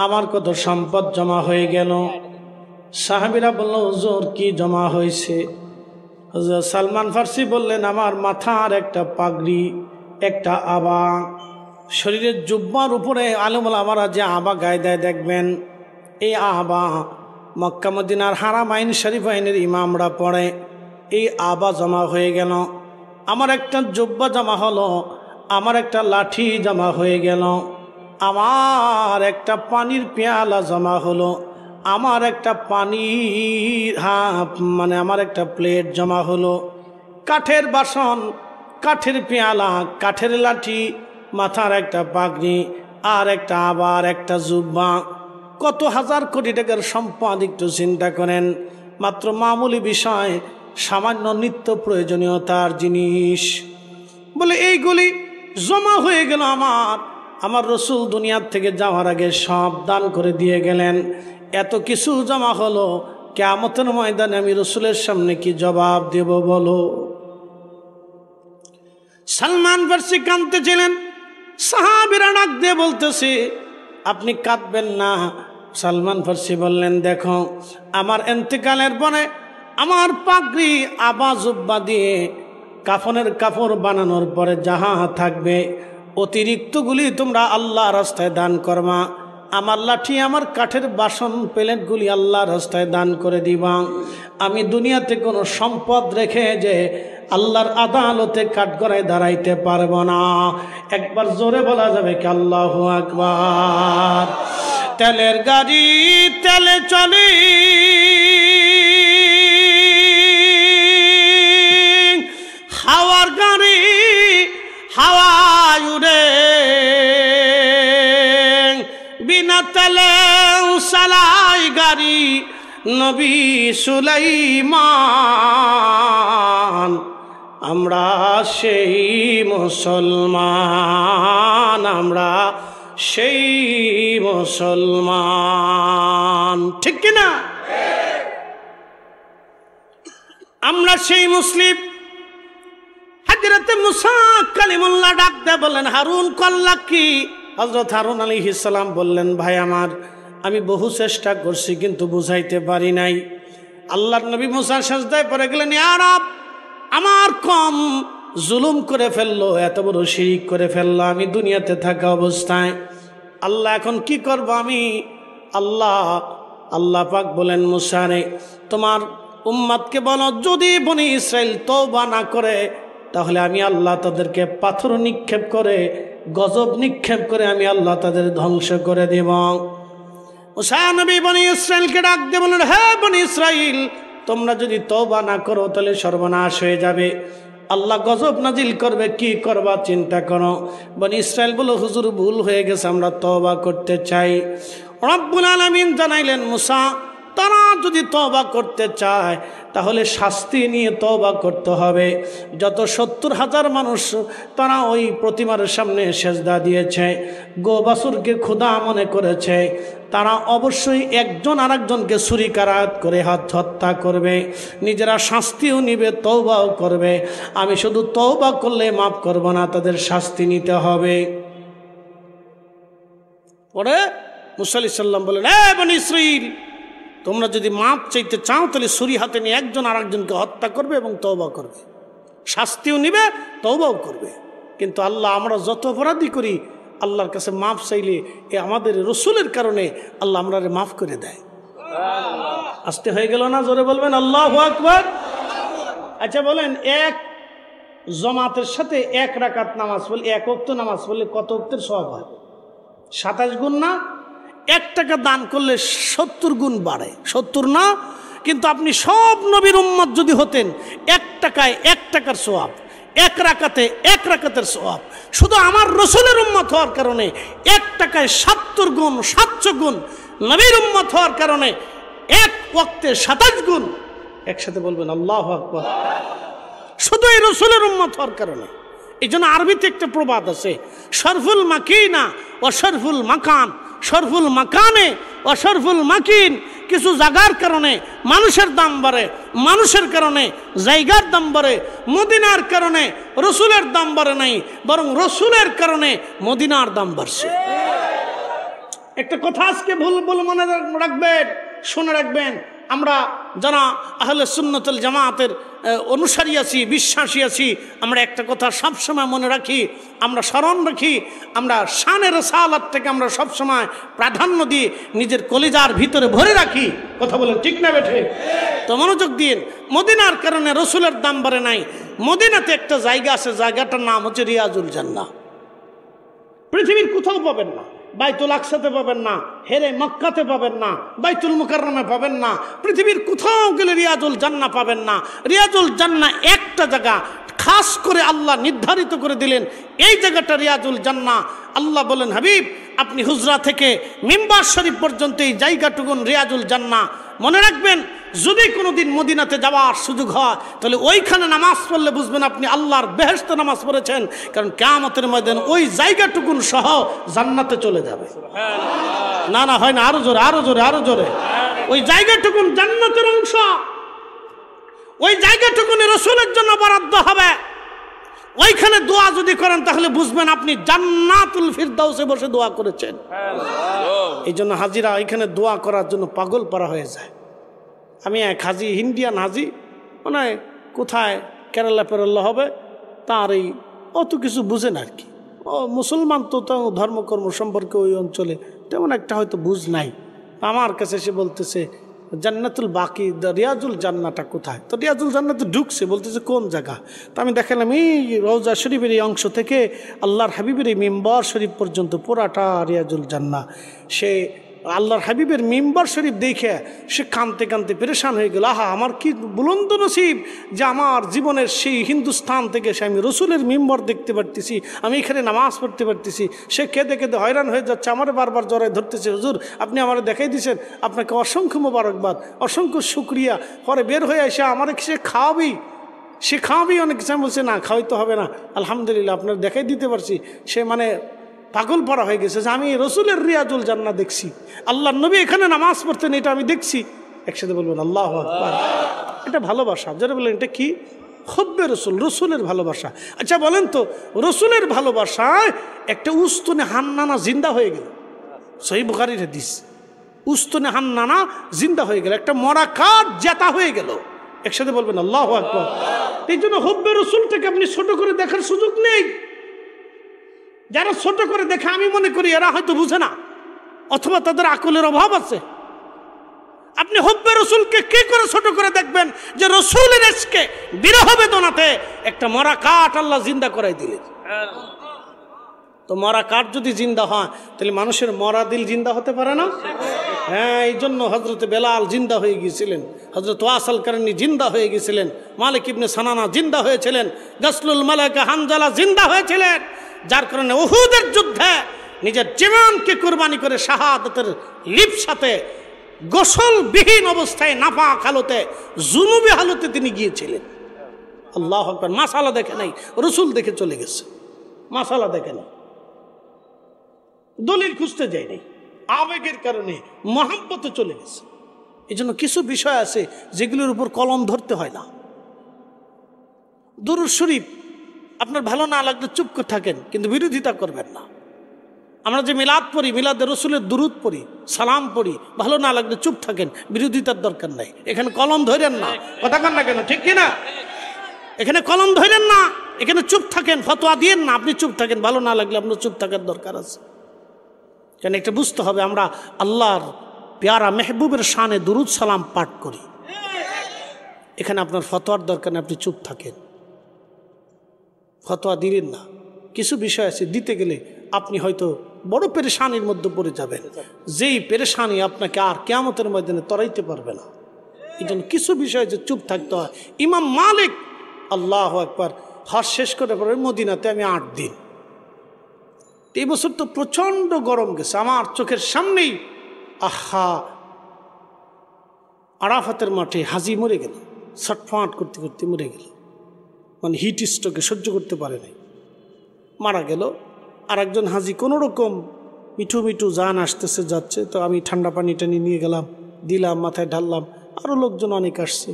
আমার কত সম্পদ জমা হয়ে গেল। সাহাবীরা বলল, হুজুর কি জমা হয়েছে? হযরত সালমান ফার্সি বললেন, আমার মাথার একটা পাগড়ি, একটা আবা, শরীরের জুব্বার উপরে আলেম ওলামারা যে আবা গায়ে দেয় দেখবেন, এই আবা মক্কা মদিনার হারামাইন শরীফাইনের ইমামরা পড়ে। এই আবা জমা হয়ে গেল, আমার একটা জুব্বা জমা হলো, আমার একটা লাঠি জমা হয়ে গেল, আমার একটা পানির পেয়ালা জমা হলো, আমার একটা পানির মানে আমার একটা প্লেট জমা হলো, কাঠের বাসন, কাঠের পেয়ালা, কাঠের লাঠি, মাথার একটা পাগড়ি, আর একটা আবার একটা জুব্বা, কত হাজার কোটি টাকার সম্পদ একটু চিন্তা করেন। মাত্র মামুলি বিষয়, সামান্য নিত্য প্রয়োজনীয়তার জিনিস। বলে এইগুলি জমা হয়ে গেল আমার রসুল দুনিয়ার থেকে যাওয়ার আগে সব দান করে দিয়ে গেলেন। এত কিছু জমা হলো, কিয়ামতের ময়দানে আমি রসুলের সামনে কি জবাব দেব বলো? সালমান ফার্সি কাঁদতেছিলেন, সাহাবীরা ডাক দিয়ে বলতেছে, আপনি কাঁদবেন না। সালমান ফার্সি বললেন, দেখো আমার ইন্তেকালের পরে আমার পাগড়ি আবা জুব্বা দিয়ে কাফনের কাপড় বানানোর পরে যাহা থাকবে অতিরিক্তগুলি তোমরা আল্লাহ রাস্তায় দান করবা। আমার লাঠি, আমার কাঠের বাসন প্লেটগুলি আল্লাহ রাস্তায় দান করে দিবা। আমি দুনিয়াতে কোনো সম্পদ রেখে যে আল্লাহর আদালতে কাঠগড়ায় দাঁড়াইতে পারবো না। একবার জোরে বলা যাবে কি আল্লাহু আকবার? তেলের গাড়ি তেলে চলে, হাওয়ার গাড়ি হাওয়ায় উড়ে, বিনা তেলে চালাই গাড়ি নবী সুলাইমান। আমরা সেই মুসলমান, আমরা সেই মুসলমান, ঠিক কিনা? আমরা সেই মুসলিম। হযরতে মুসা কালিমুল্লাহ ডাক দিয়ে বললেন, হারুন কল্লা কি? হযরত হারুন আলাইহিস সালাম বললেন, ভাই আমার, আমি বহু চেষ্টা করছি কিন্তু বুঝাইতে পারি নাই। আল্লাহর নবী মুসা সাজদায় পড়ে গেলেন, ইয়া রব, আমার কম জুলুম করে ফেললো, এত বড় শিরিক করে ফেললো আমি দুনিয়াতে থাকা অবস্থায়। আল্লাহ এখন কি করব আমি? আল্লাহ পাক বলেন, মুসা রে, তোমার উম্মতকে বলো, যদি বনি ইসরাইল তওবা না করে তাহলে আমি আল্লাহ তাদেরকে পাথর নিক্ষেপ করে, গজব নিক্ষেপ করে আমি আল্লাহ তাদের ধ্বংস করে দেব। মুসা নবী বনি ইসরাইলকে ডাক দিয়ে বলেন, হ্যাঁ বনি ইসরাইল, তোমরা যদি তওবা না করো তাহলে সর্বনাশ হয়ে যাবে, আল্লাহ গজব নাজিল করবে, কি করবা চিন্তা করো। বনি ইসরাইল বলো, হুজুর ভুল হয়ে গেছে, আমরা তওবা করতে চাই। রব্বুল আলামিন জানাইলেন, মুসা, তারা যদি তওবা করতে চায় তাহলে শাস্তি নিয়ে তওবা করতে হবে। যত 70,000 মানুষ তারা ওই প্রতিমার সামনে সেজদা দিয়েছে, গোবাছুরকে খোদা মনে করেছে, তারা অবশ্যই একজন আরেকজনকে ছুরিকাঘাত করে হত্যা করবে, নিজেরা শাস্তিও নিবে, তওবাও করবে। আমি শুধু তওবা করলে মাফ করব না, তাদের শাস্তি নিতে হবে। পরে মুসা আলাইহিস সালাম বলেন, এ বনি ইসরাইল, তোমরা যদি মাপ চাইতে চাও তাহলে ছুরি হাতে নিয়ে একজন আরেকজনকে হত্যা করবে এবং তওবা করবে, শাস্তিও নিবে, তওবাও করবে। কিন্তু আল্লাহ, আমরা যত অপরাধী করি আল্লাহর কাছে মাপ চাইলে এ আমাদের রসুলের কারণে আল্লাহ আমরা মাফ করে দেয়। আস্তে হয়ে গেল না? জোরে বলবেন আল্লাহু আকবার। আচ্ছা বলেন, এক জামাতের সাথে এক রাকাত নামাজ পড়লে, এক ওয়াক্ত নামাজ পড়লে কত ওয়াক্তের সওয়াব হয়? 27 গুণ না? 1 টাকা দান করলে 70 গুণ বাড়ে। 70 না? কিন্তু আপনি সব নবীর উম্মত যদি হতেন, 1 টাকায় 1 টাকার সওয়াব, 1 রাকাতে 1 রাকাতের সওয়াব। শুধু আমার রসুলের উম্মত হওয়ার কারণে 1 টাকায় 70 গুণ, 700 গুণ। নবীর উম্মত হওয়ার কারণে 1 ওয়াক্তে 27 গুণ। একসাথে বলবেন আল্লাহু আকবার। শুধু এই রসুলের উম্মত হওয়ার কারণে। এই জন্য আরবিতে একটা প্রবাদ আছে, শরফুল মাকিনা ও শরফুল মাকান, শরফুল মাকানে ও শরফুল মাকিন। কিছু জায়গার কারণে মানুষের দাম বাড়ে, মানুষের কারণে জায়গার দাম বাড়ে। মদিনার কারণে রসুলের দাম বাড়ে নাই, বরং রসুলের কারণে মদিনার দাম বাড়ছে। একটা কথা আজকে ভুল মনে রাখবেন, শুনে রাখবেন, আমরা যারা আহলে সুন্নতুল জামাতের অনুসারী আছি, বিশ্বাসী আছি, আমরা একটা কথা সবসময় মনে রাখি, আমরা স্মরণ রাখি, আমরা শানে রিসালাতটাকে আমরা সবসময় প্রাধান্য দিয়ে নিজের কলিজার ভিতরে ভরে রাখি। কথা বলেন ঠিক না বেঠে? তো মনোযোগ দিন, মদিনার কারণে রসুলের দাম বাড়ে নাই। মদিনাতে একটা জায়গা আছে, জায়গাটার নাম হচ্ছে রিয়াজুল জান্নাহ। পৃথিবীর কোথাও পাবেন না, বাইতুল আকসাতে পাবেন না, হেরে মক্কাতে পাবেন না, বাইতুল মুকাররমে পাবেন না, পৃথিবীর কোথাও গেলে রিয়াজুল জান্নাহ পাবেন না। রিয়াজুল জান্নাহ একটা জায়গা খাস করে আল্লাহ নির্ধারিত করে দিলেন, এই জায়গাটা রিয়াজুল জান্নাহ। আল্লাহ বলেন, হাবিব আপনি হুজরা থেকে মিম্বার শরীফ পর্যন্ত এই জায়গাটুকুন রিয়াজুল জান্নাহ। মনে রাখবেন, যদি কোনোদিন মদিনাতে যাওয়ার সুযোগ হয় তাহলে ওইখানে নামাজ পড়লে বুঝবেন আপনি আল্লাহর বেহেশতে নামাজ পড়েছেন, কারণ কিয়ামতের ময়দানে ওই জায়গাটুকুন সহ জান্নাতে চলে যাবে। না না হয় না, আরো জোরে, আরো জোরে, আরো জোরে। ওই জায়গাটুকুন জান্নাতের অংশ, ওই জায়গাটুকুনি রাসূলের জন্য বরাদ্দ হবে। ওইখানে দোয়া যদি করেন তাহলে বুঝবেন আপনি জান্নাতুল ফিরদাউসে বসে দোয়া করেছেন। এই জন্য হাজিরা এখানে দোয়া করার জন্য পাগল পারা হয়ে যায়। আমি এক হাজি, ইন্ডিয়ান হাজি, মানে কোথায় কেরালা পেরাল্লা হবে, তার এই অত কিছু বুঝেন আর কি। ও মুসলমান তো ধর্মকর্ম সম্পর্কে ওই অঞ্চলে তেমন একটা হয়তো বুঝ নাই। আমার কাছে এসে বলতেছে জান্নাতুল বাকি, রিয়াজুল জান্নাহটা কোথায়? তো রিয়াজুল জান্নাতে ঢুকছে, বলতেছে কোন জায়গা? তো আমি দেখালাম এই রওজা শরীফের এই অংশ থেকে আল্লাহর হাবিবের এই মিম্বার শরীফ পর্যন্ত পুরাটা রিয়াজুল জান্নাহ। সে আল্লাহর হাবিবের মিম্বার শরীফ দেখে সে কাঁদতে কাঁদতে পেরেশান হয়ে গেল। আহা, আমার কি বুলন্দ নসিব যে আমার জীবনের সেই হিন্দুস্তান থেকে সে আমি রসুলের মিম্বার দেখতে পারতেছি, আমি এখানে নামাজ পড়তে পারতেছি। সে কেঁদে কেঁদে হয়রান হয়ে যাচ্ছে, আমার বারবার জড়ায় ধরতেছে, হুজুর আপনি আমার দেখাই দিয়েছেন, আপনাকে অসংখ্য মোবারকবাদ, অসংখ্য শুক্রিয়া। পরে বের হয়ে এসে আমার সে খাওয়াবি অনেক কিছু। আমি বলছি না, খাওয়াইতে হবে না, আলহামদুলিল্লাহ আপনার দেখাই দিতে পারছি। সে মানে পাগল পড়া হয়ে গেছে যে আমি রসুলের রিয়াজুল জান্নাহ দেখছি, আল্লাহর নবী এখানে নামাজ পড়তেন, এটা আমি দেখছি। একসাথে বলবেন আল্লাহু আকবার। এটা ভালোবাসা, যারা বলেন এটা কি? হুব্বে রসুল, রসুলের ভালোবাসা। আচ্ছা বলেন তো, রসুলের ভালোবাসায় একটা উস্তুনে হান্নানা জিন্দা হয়ে গেল, সহিহ বুখারীর হাদিস। উস্তুনে হান্নানা জিন্দা হয়ে গেল, একটা মরা কাঠ জেতা হয়ে গেল। একসাথে বলবেন আল্লাহু আকবার। এই জন্য হুব্বে রসুলটাকে আপনি ছোট করে দেখার সুযোগ নেই। যারা ছোট করে দেখে আমি মনে করি এরা হয়তো বুঝে না, অথবা তাদের আকলের অভাব আছে। আপনি হুব্বে রসুলকে কি করে ছোট করে দেখবেন যে রসুলের ইশকে বিরহ বেদনাতে একটা মরা কাঠ আল্লাহ জিন্দা করাই দিলেন। তো মরা কাঠ যদি জিন্দা হয় তাহলে মানুষের মরা দিল জিন্দা হতে পারে না? হ্যাঁ, এই জন্য হজরত বেলাল জিন্দা হয়ে গিয়েছিলেন, হজরত ওয়াসাল কারনী জিন্দা হয়ে গিয়েছিলেন, মালিক ইবনে সানানা জিন্দা হয়েছিলেন, গাসলুল মালাইকা হানজালা জিন্দা হয়েছিলেন। যার কারণে উহুদের যুদ্ধে নিজের জীবনকে কুরবানি করে শাহাদাতের লিপ্সাতে গোসলবিহীন অবস্থায় নাপাক হালতে, জুনুবি হালতে তিনি গিয়েছিলেন। আল্লাহু আকবার। মাসালা দেখে নাই, রসুল দেখে চলে গেছে। মাসালা দেখে নাই, দলিল খুঁজতে যায় নাই, আবেগের কারণে মহব্বতে চলে গেছে। এই জন্য কিছু বিষয় আছে যেগুলোর উপর কলম ধরতে হয় না। দুরূদ শরীফ আপনার ভালো না লাগলে চুপ করে থাকেন, কিন্তু বিরোধিতা করবেন না। আমরা যে মিলাদ পড়ি, মিলাদে রসুলের দুরূদ পড়ি, সালাম পড়ি, ভালো না লাগলে চুপ থাকেন, বিরোধিতার দরকার নাই। এখানে কলম ধরেন না, কথা কন না কেন, ঠিক কিনা? এখানে কলম ধরেন না, এখানে চুপ থাকেন, ফতোয়া দিয়েন না, আপনি চুপ থাকেন। ভালো না লাগলে আপনার চুপ থাকার দরকার আছে। কেন এটা বুঝতে হবে, আমরা আল্লাহর প্যারা মেহবুবের শানে দুরূদ সালাম পাঠ করি। এখানে আপনার ফতোয়ার দরকার নেই, আপনি চুপ থাকেন, ফতোয়া দিলেন না। কিছু বিষয় আছে দিতে গেলে আপনি হয়তো বড় পেরেশানির মধ্যে পড়ে যাবেন, যেই পেরেশানি আপনাকে আর কিয়ামতের ময়দানে তরাইতে পারবে না। এই জন্য কিছু বিষয় যে চুপ থাকতে হয়। ইমাম মালিক, আল্লাহু আকবার, হজ শেষ করে পরে মদিনাতে আমি 8 দিন। এই বছর তো প্রচণ্ড গরম গেছে, আমার চোখের সামনেই আহা আরাফাতের মাঠে হাজি মরে গেল, ছটফাট করতে করতে মরে গেল। মানে হিট স্ট্রোকে সহ্য করতে পারে নাই, মারা গেল। আর একজন হাজি কোনো রকম মিঠু মিঠু জান আসতেছে যাচ্ছে, তো আমি ঠান্ডা পানি টানি নিয়ে গেলাম, দিলাম, মাথায় ঢাললাম। আরও লোকজন অনেক আসছে,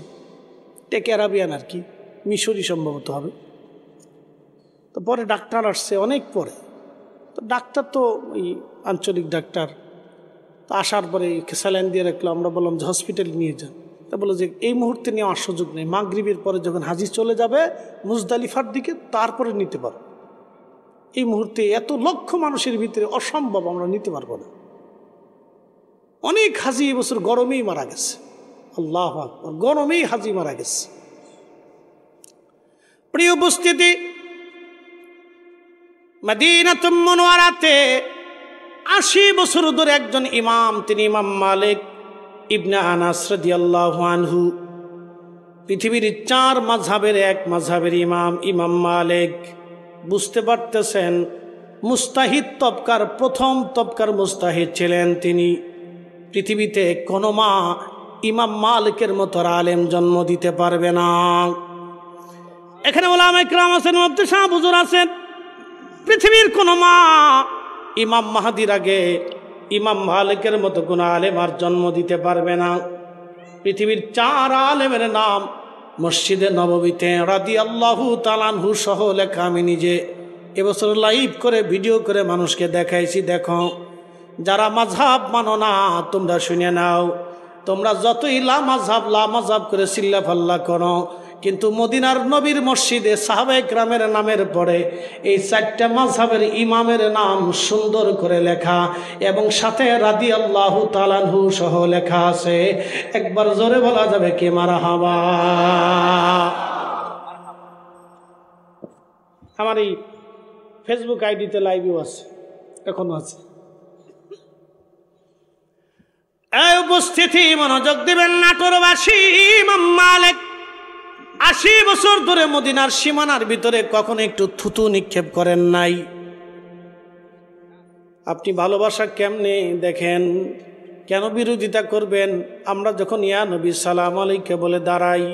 টেকে আরাবিয়ান আর কি, মিশরি সম্ভবত হবে। তো পরে ডাক্তার আসছে অনেক পরে। তো ডাক্তার তো ওই আঞ্চলিক ডাক্তার, তো আসার পরে স্যালাইন দিয়ে রাখলো। আমরা বললাম যে হসপিটালে নিয়ে যান। তা বলে যে এই মুহূর্তে নেওয়ার সুযোগ নেই, মাগরিবের পরে যখন হাজি চলে যাবে মুজদালিফার দিকে তারপরে নিতে পারো। এই মুহূর্তে এত লক্ষ মানুষের ভিতরে অসম্ভব, আমরা নিতে পারবো না। অনেক হাজি এবছর গরমেই মারা গেছে। আল্লাহু আকবার, গরমেই হাজি মারা গেছে। প্রিয় উপস্থিতি, মদিনাতুল মুনওয়ারাতে 80 বছর ধরে একজন ইমাম, তিনি ইমাম মালিক ইবনে আনাস রাদিয়াল্লাহু আনহু, পৃথিবীর 4 মাযহাবের এক মাযহাবের ইমাম ইমাম মালিক। বুঝতে পারতেছেন, মুস্তাহিদ তবকার প্রথম তবকার মুস্তাহিদ ছিলেন তিনি। পৃথিবীতে কোনো মা ইমাম মালিকের মতো আলেম জন্ম দিতে পারবে না। এখানে ওলামা ইকরাম আছেন, মুফতি সাহেব হুজুর আছেন। পৃথিবীর কোনো মা ইমাম মাহদির আগে ইমাম মালিকের মতো কোনো আলেম আর জন্ম দিতে পারবে না। পৃথিবীর 4 আলেমের নাম মসজিদে নববীতে রাদিয়াল্লাহু তাআলা আনহু সহ লেখা। আমি নিজে এবছর লাইভ করে ভিডিও করে মানুষকে দেখাইছি। দেখো, যারা মাযহাব মানো না তোমরা শুনে নাও। তোমরা যতই লা মাযহাব করে চিল্লা ফাল্লা করো, কিন্তু মদিনার নবীর মসজিদে সাহাবায়ে কেরামের নামের পরে এই 4টা মাযহাবের ইমামের নাম সুন্দর করে লেখা এবং সাথে রাদিয়াল্লাহু তাআলা আনহু সহ লেখা আছে। একবার জোরে বলা যাবে কি মারহাবা। আমার এই ফেসবুক আইডিতে লাইভও আছে, এখনো আছে। এই উপস্থিতি মনোযোগ দিবেন, নাটোরবাসী ইমাম মালিক 80 বছর ধরে মদিনার সীমানার ভিতরে কখনো একটু থুতু নিক্ষেপ করেন নাই। আপনি ভালোবাসা কেমনে দেখেন, কেন বিরোধিতা করবেন? আমরা যখন ইয়া নবী সালাম আলাইকে বলে দাঁড়াই,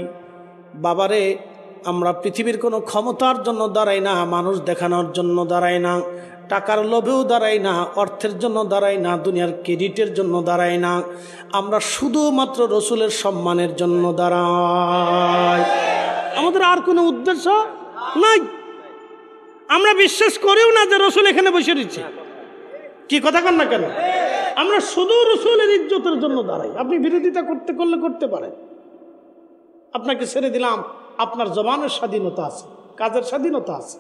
বাবারে আমরা পৃথিবীর কোনো ক্ষমতার জন্য দাঁড়াই না, মানুষ দেখানোর জন্য দাঁড়াই না, টাকার লোভেও দাঁড়াই না, অর্থের জন্য দাঁড়াই না, দুনিয়ার ক্রেডিটের জন্য দাঁড়াই না, আমরা শুধুমাত্র রসুলের সম্মানের জন্য দাঁড়াই। আমাদের আর কোনো উদ্দেশ্য নাই। আমরা বিশ্বাস করিও না যে রসুল এখানে বসে রয়েছে। কি কথা কন না কেন? আমরা শুধু রসুলের ইজ্জতের জন্য দাঁড়াই। আপনি বিরোধিতা করতে পারেন, আপনাকে ছেড়ে দিলাম। আপনার জবানের স্বাধীনতা আছে, কাজের স্বাধীনতা আছে,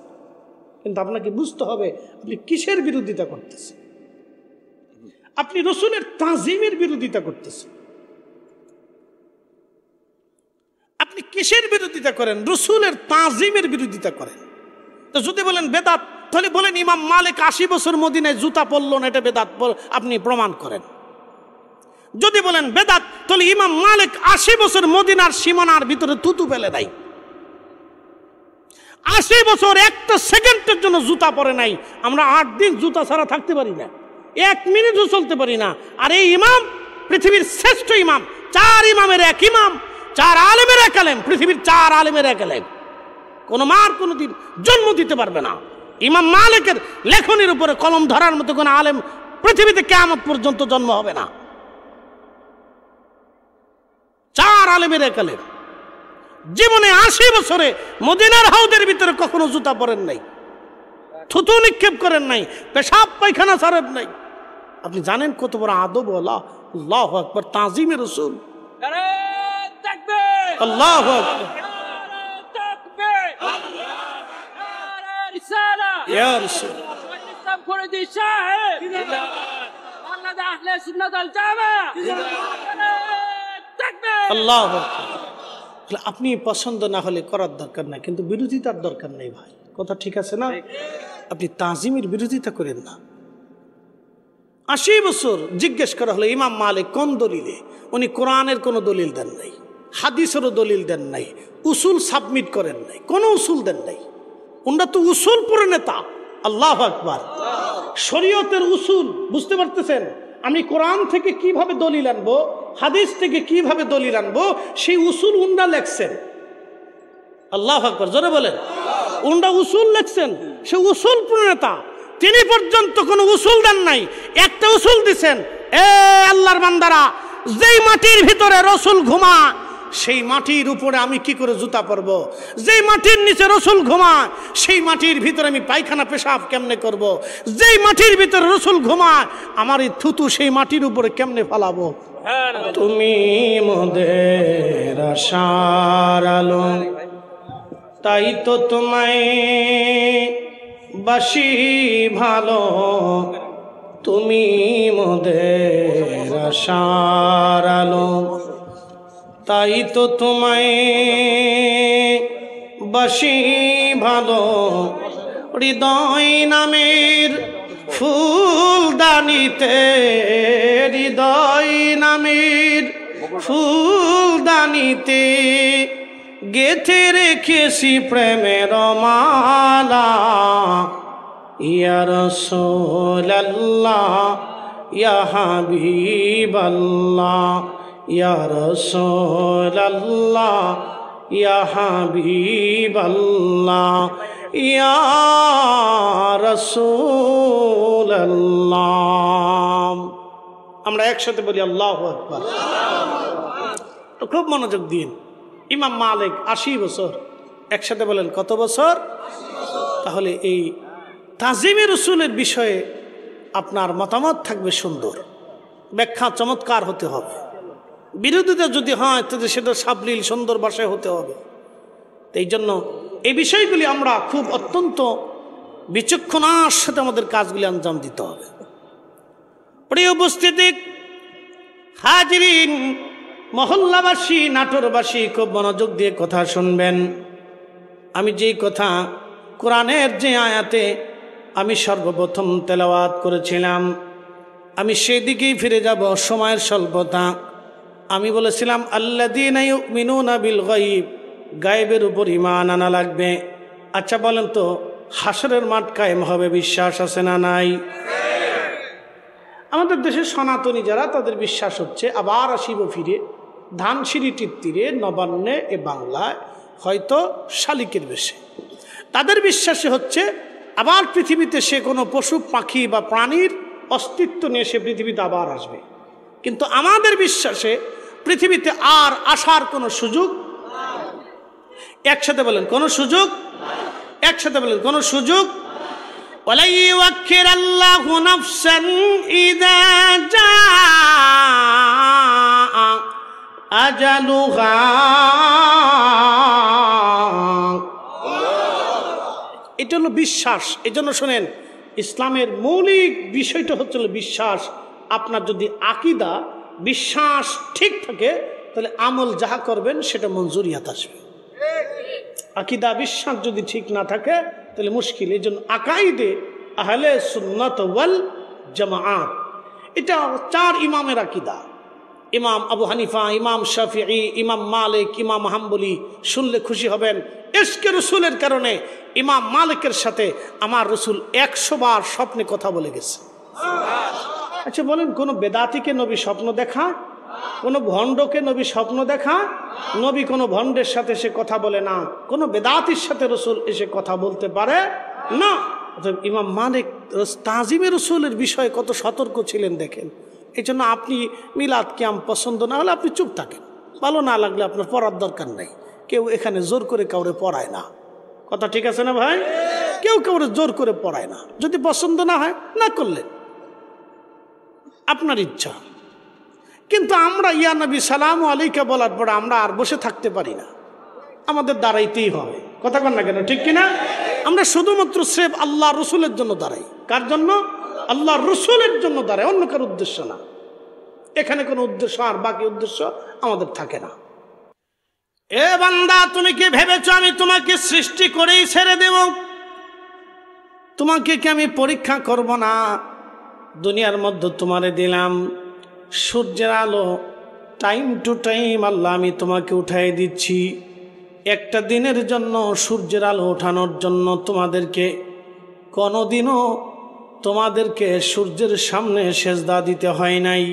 কিন্তু আপনাকে বুঝতে হবে আপনি কিসের বিরোধিতা করতেছেন। আপনি রসুলের তাজিমের বিরোধিতা করতেছেন। আপনি কিসের বিরোধিতা করেন? রসুলের তাজিমের বিরোধিতা করেন। তো যদি বলেন বেদাত, তাহলে বলেন ইমাম মালিক 80 বছর মদিনায় জুতা পরলো না, এটা বেদাত আপনি প্রমাণ করেন। যদি বলেন বেদাত, তাহলে ইমাম মালিক 80 বছর মদিনার সীমানার ভিতরে থুতু ফেলে নাই। 80 বছর একটা সেকেন্ডের জন্য জুতা পরে নাই। আমরা 8 দিন জুতা ছাড়া থাকতে পারি না, 1 মিনিটও চলতে পারি না। আর এই ইমাম পৃথিবীর শ্রেষ্ঠ ইমাম, 4 ইমামের এক ইমাম, 4 আলেমের এক আলেম, পৃথিবীর 4 আলেমের এক আলেম। কোনো মার কোনোদিন জন্ম দিতে পারবে না। ইমাম মালিকের লেখনের উপরে কলম ধরার মতো কোনো আলেম পৃথিবীতে কিয়ামত পর্যন্ত জন্ম হবে না। 4 আলেমের এক আলেম। জীবনে 80 বছরে মদিনার হাউদের ভিতরে কখনো জুতা পরেন নাই, থুতু নিক্ষেপ করেন নাই, পেশাব পায়খানা ছাড়েন নাই। আপনি জানেন কত বড় আদব? আল্লাহু আকবার, তাজিমে রসুল। আল্লাহু আকবার, ইয়া রাসূল। আল্লাহু আকবার। আপনি পছন্দ না হলে করার দরকার নাই, কিন্তু বিরোধিতার দরকার নেই ভাই। কথা ঠিক আছে না? আপনি তাজিমের বিরোধিতা করেন না। 80 বছর জিজ্ঞেস করা হলো ইমাম মালিক কোন দলিলে? উনি কোরআনের কোনো দলিল দেন নাই, হাদিসেরও দলিল দেন নাই, উসুল সাবমিট করেন নাই, কোনো উসুল দেন নাই। উনারা তো উসুল পড়ে নেতা। আল্লাহু আকবার। শরীয়তের উসুল বুঝতে পারতেছেন? আমি কোরআন থেকে কিভাবে দলিল আনবো, হাদিস থেকে কিভাবে দলিল আনবো, সেই উসুল উনরা লেখছেন। আল্লাহু আকবার, জোরে বলেন। উনরা উসুল লেখছেন, সে উসুল প্রণেতা। তিনি পর্যন্ত কোনো উসুল দেন নাই। একটা উসুল দিছেন, এ আল্লাহর বান্দারা, যেই মাটির ভিতরে রসুল ঘুমা সেই মাটির উপরে আমি কি করে জুতা পরব? যেই মাটির নিচে রসুল ঘুমায় সেই মাটির ভিতরে আমি পায়খানা পেশাব কেমনে করব? যেই মাটির ভিতরে রসুল ঘুমায় আমার এই থুতু সেই মাটির উপরে কেমনে ফালাবো? তুমি মোদের আশার আলো, তাই তো তোমায় বাসি ভালো, তুমি মোদের আশার আলো, তাই তো তোমায় বাসি ভালো। হৃদয় নামের ফুলদানিতে, হৃদয় নামের ফুলদানিতে গেথে রেখেছি প্রেমের মালা। ইয়া রাসূলুল্লাহ ইয়া হাবিবাল্লাহ, ইয়া রাসূলুল্লাহ ইয়া হাবিবাল্লাহ, ইয়া রাসূলুল্লাহ। আমরা একসাথে বলি আল্লাহু আকবার। খুব মনোযোগ দিন। ইমাম মালিক ৮০ বছর, একসাথে বলেন কত বছর? তাহলে এই তাজিমে রসুলের বিষয়ে আপনার মতামত থাকবে সুন্দর, ব্যাখ্যা চমৎকার হতে হবে। বিরোধিতা যদি হয় তাহলে সেটা সাবলীল সুন্দর ভাষায় হতে হবে। এই জন্য এই বিষয়গুলি আমরা খুব অত্যন্ত বিচক্ষণার সাথে আমাদের কাজগুলি আঞ্জাম দিতে হবে। প্রিয় উপস্থিতি, হাজিরিন, মহল্লাবাসী, নাটোরবাসী, খুব মনোযোগ দিয়ে কথা শুনবেন। আমি যেই কথা কোরআনের যে আয়াতে আমি সর্বপ্রথম তেলাওয়াত করেছিলাম, আমি সেই দিকেই ফিরে যাব। সময়ের স্বল্পতা। আমি বলেছিলাম আল্লাযীনা ইউমিনুনা বিল গায়ব, গায়েবের উপর ঈমান আনা লাগবে। আচ্ছা বলেন তো, হাসরের মাঠ কায়েম হবে, বিশ্বাস আছে না নাই? আমাদের দেশের সনাতনী যারা, তাদের বিশ্বাস হচ্ছে আবার আসিব ফিরে, ধানসিঁড়িটির তীরে, নবান্নে, এ বাংলায়, হয়তো শালিকের বেশে। তাদের বিশ্বাসে হচ্ছে আবার পৃথিবীতে সে কোনো পশু পাখি বা প্রাণীর অস্তিত্ব নিয়ে সে পৃথিবীতে আবার আসবে। কিন্তু আমাদের বিশ্বাসে পৃথিবীতে আর আসার কোনো সুযোগ, একসাথে বলেন কোনো সুযোগ, একসাথে বলেন কোনো সুযোগ। ওয়ালা ইউআখিরাল্লাহু নাফসান ইযা জাআ আজালুহা। এটা হলো বিশ্বাস। এই জন্য শোনেন, ইসলামের মৌলিক বিষয়টা হচ্ছে বিশ্বাস। আপনার যদি আকীদা, বিশ্বাস ঠিক থাকে তাহলে আমল যাহা করবেন সেটা মঞ্জুরিয়াত আসবে। আকীদা, বিশ্বাস যদি ঠিক না থাকে তাহলে মুশকিল। এই জন্য আকাইদে আহলে সুন্নাত ওয়াল জামাআত, এটা 4 ইমামের আকীদা। ইমাম আবু হানিফা, ইমাম শাফিঈ, ইমাম মালিক, ইমাম হাম্বলি। শুনলে খুশি হবেন, ইশকে রসুলের কারণে ইমাম মালিকের সাথে আমার রসুল 100 বার স্বপ্নে কথা বলে গেছে। আচ্ছা বলেন, কোন বেদাতিকে নবী স্বপ্ন দেখায়? কোন ভণ্ডকে নবী স্বপ্ন দেখায়? নবী কোনো ভণ্ডের সাথে সে কথা বলে না, কোনো বেদাতির সাথে রসুল এসে কথা বলতে পারে না। ইমাম মালিক তাজিমে রসুলের বিষয়ে কত সতর্ক ছিলেন দেখেন। এই জন্য আপনি মিলাদ কিয়াম পছন্দ না হলে আপনি চুপ থাকেন, ভালো না লাগলে আপনার পড়ার দরকার নেই। কেউ এখানে জোর করে কাউরে পড়ায় না, কথা ঠিক আছে না ভাই? কেউ কাউরে জোর করে পড়ায় না। যদি পছন্দ না হয় না করলেন, আপনার ইচ্ছা। কিন্তু আমরা ইয়া নবী সালামু আলাইকা বলার পরে আমরা আর বসে থাকতে পারি না, আমাদের দাঁড়াইতেই হবে। কথা কন না কেন, ঠিক কিনা? আমরা শুধুমাত্র স্রেফ আল্লাহ রসুলের জন্য দাঁড়াই। কার জন্য? আল্লাহ রসুলের জন্য দাঁড়াই, অন্য কারো উদ্দেশ্য না। এখানে কোনো উদ্দেশ্য আর বাকি উদ্দেশ্য আমাদের থাকে না। এ বান্দা, তুমি কি ভেবেছো আমি তোমাকে সৃষ্টি করেই ছেড়ে দেব? তোমাকে কি আমি পরীক্ষা করব না? দুনিয়ার মধ্যে তোমারে দিলাম সূর্যের আলো, টাইম টু টাইম আল্লাহ আমি তোমাকে উঠাই দিচ্ছি। একটা দিনের জন্য সূর্যের আলো ওঠানোর জন্য তোমাদেরকে কোনোদিনও তোমাদেরকে সূর্যের সামনে সেজদা দিতে হয় নাই।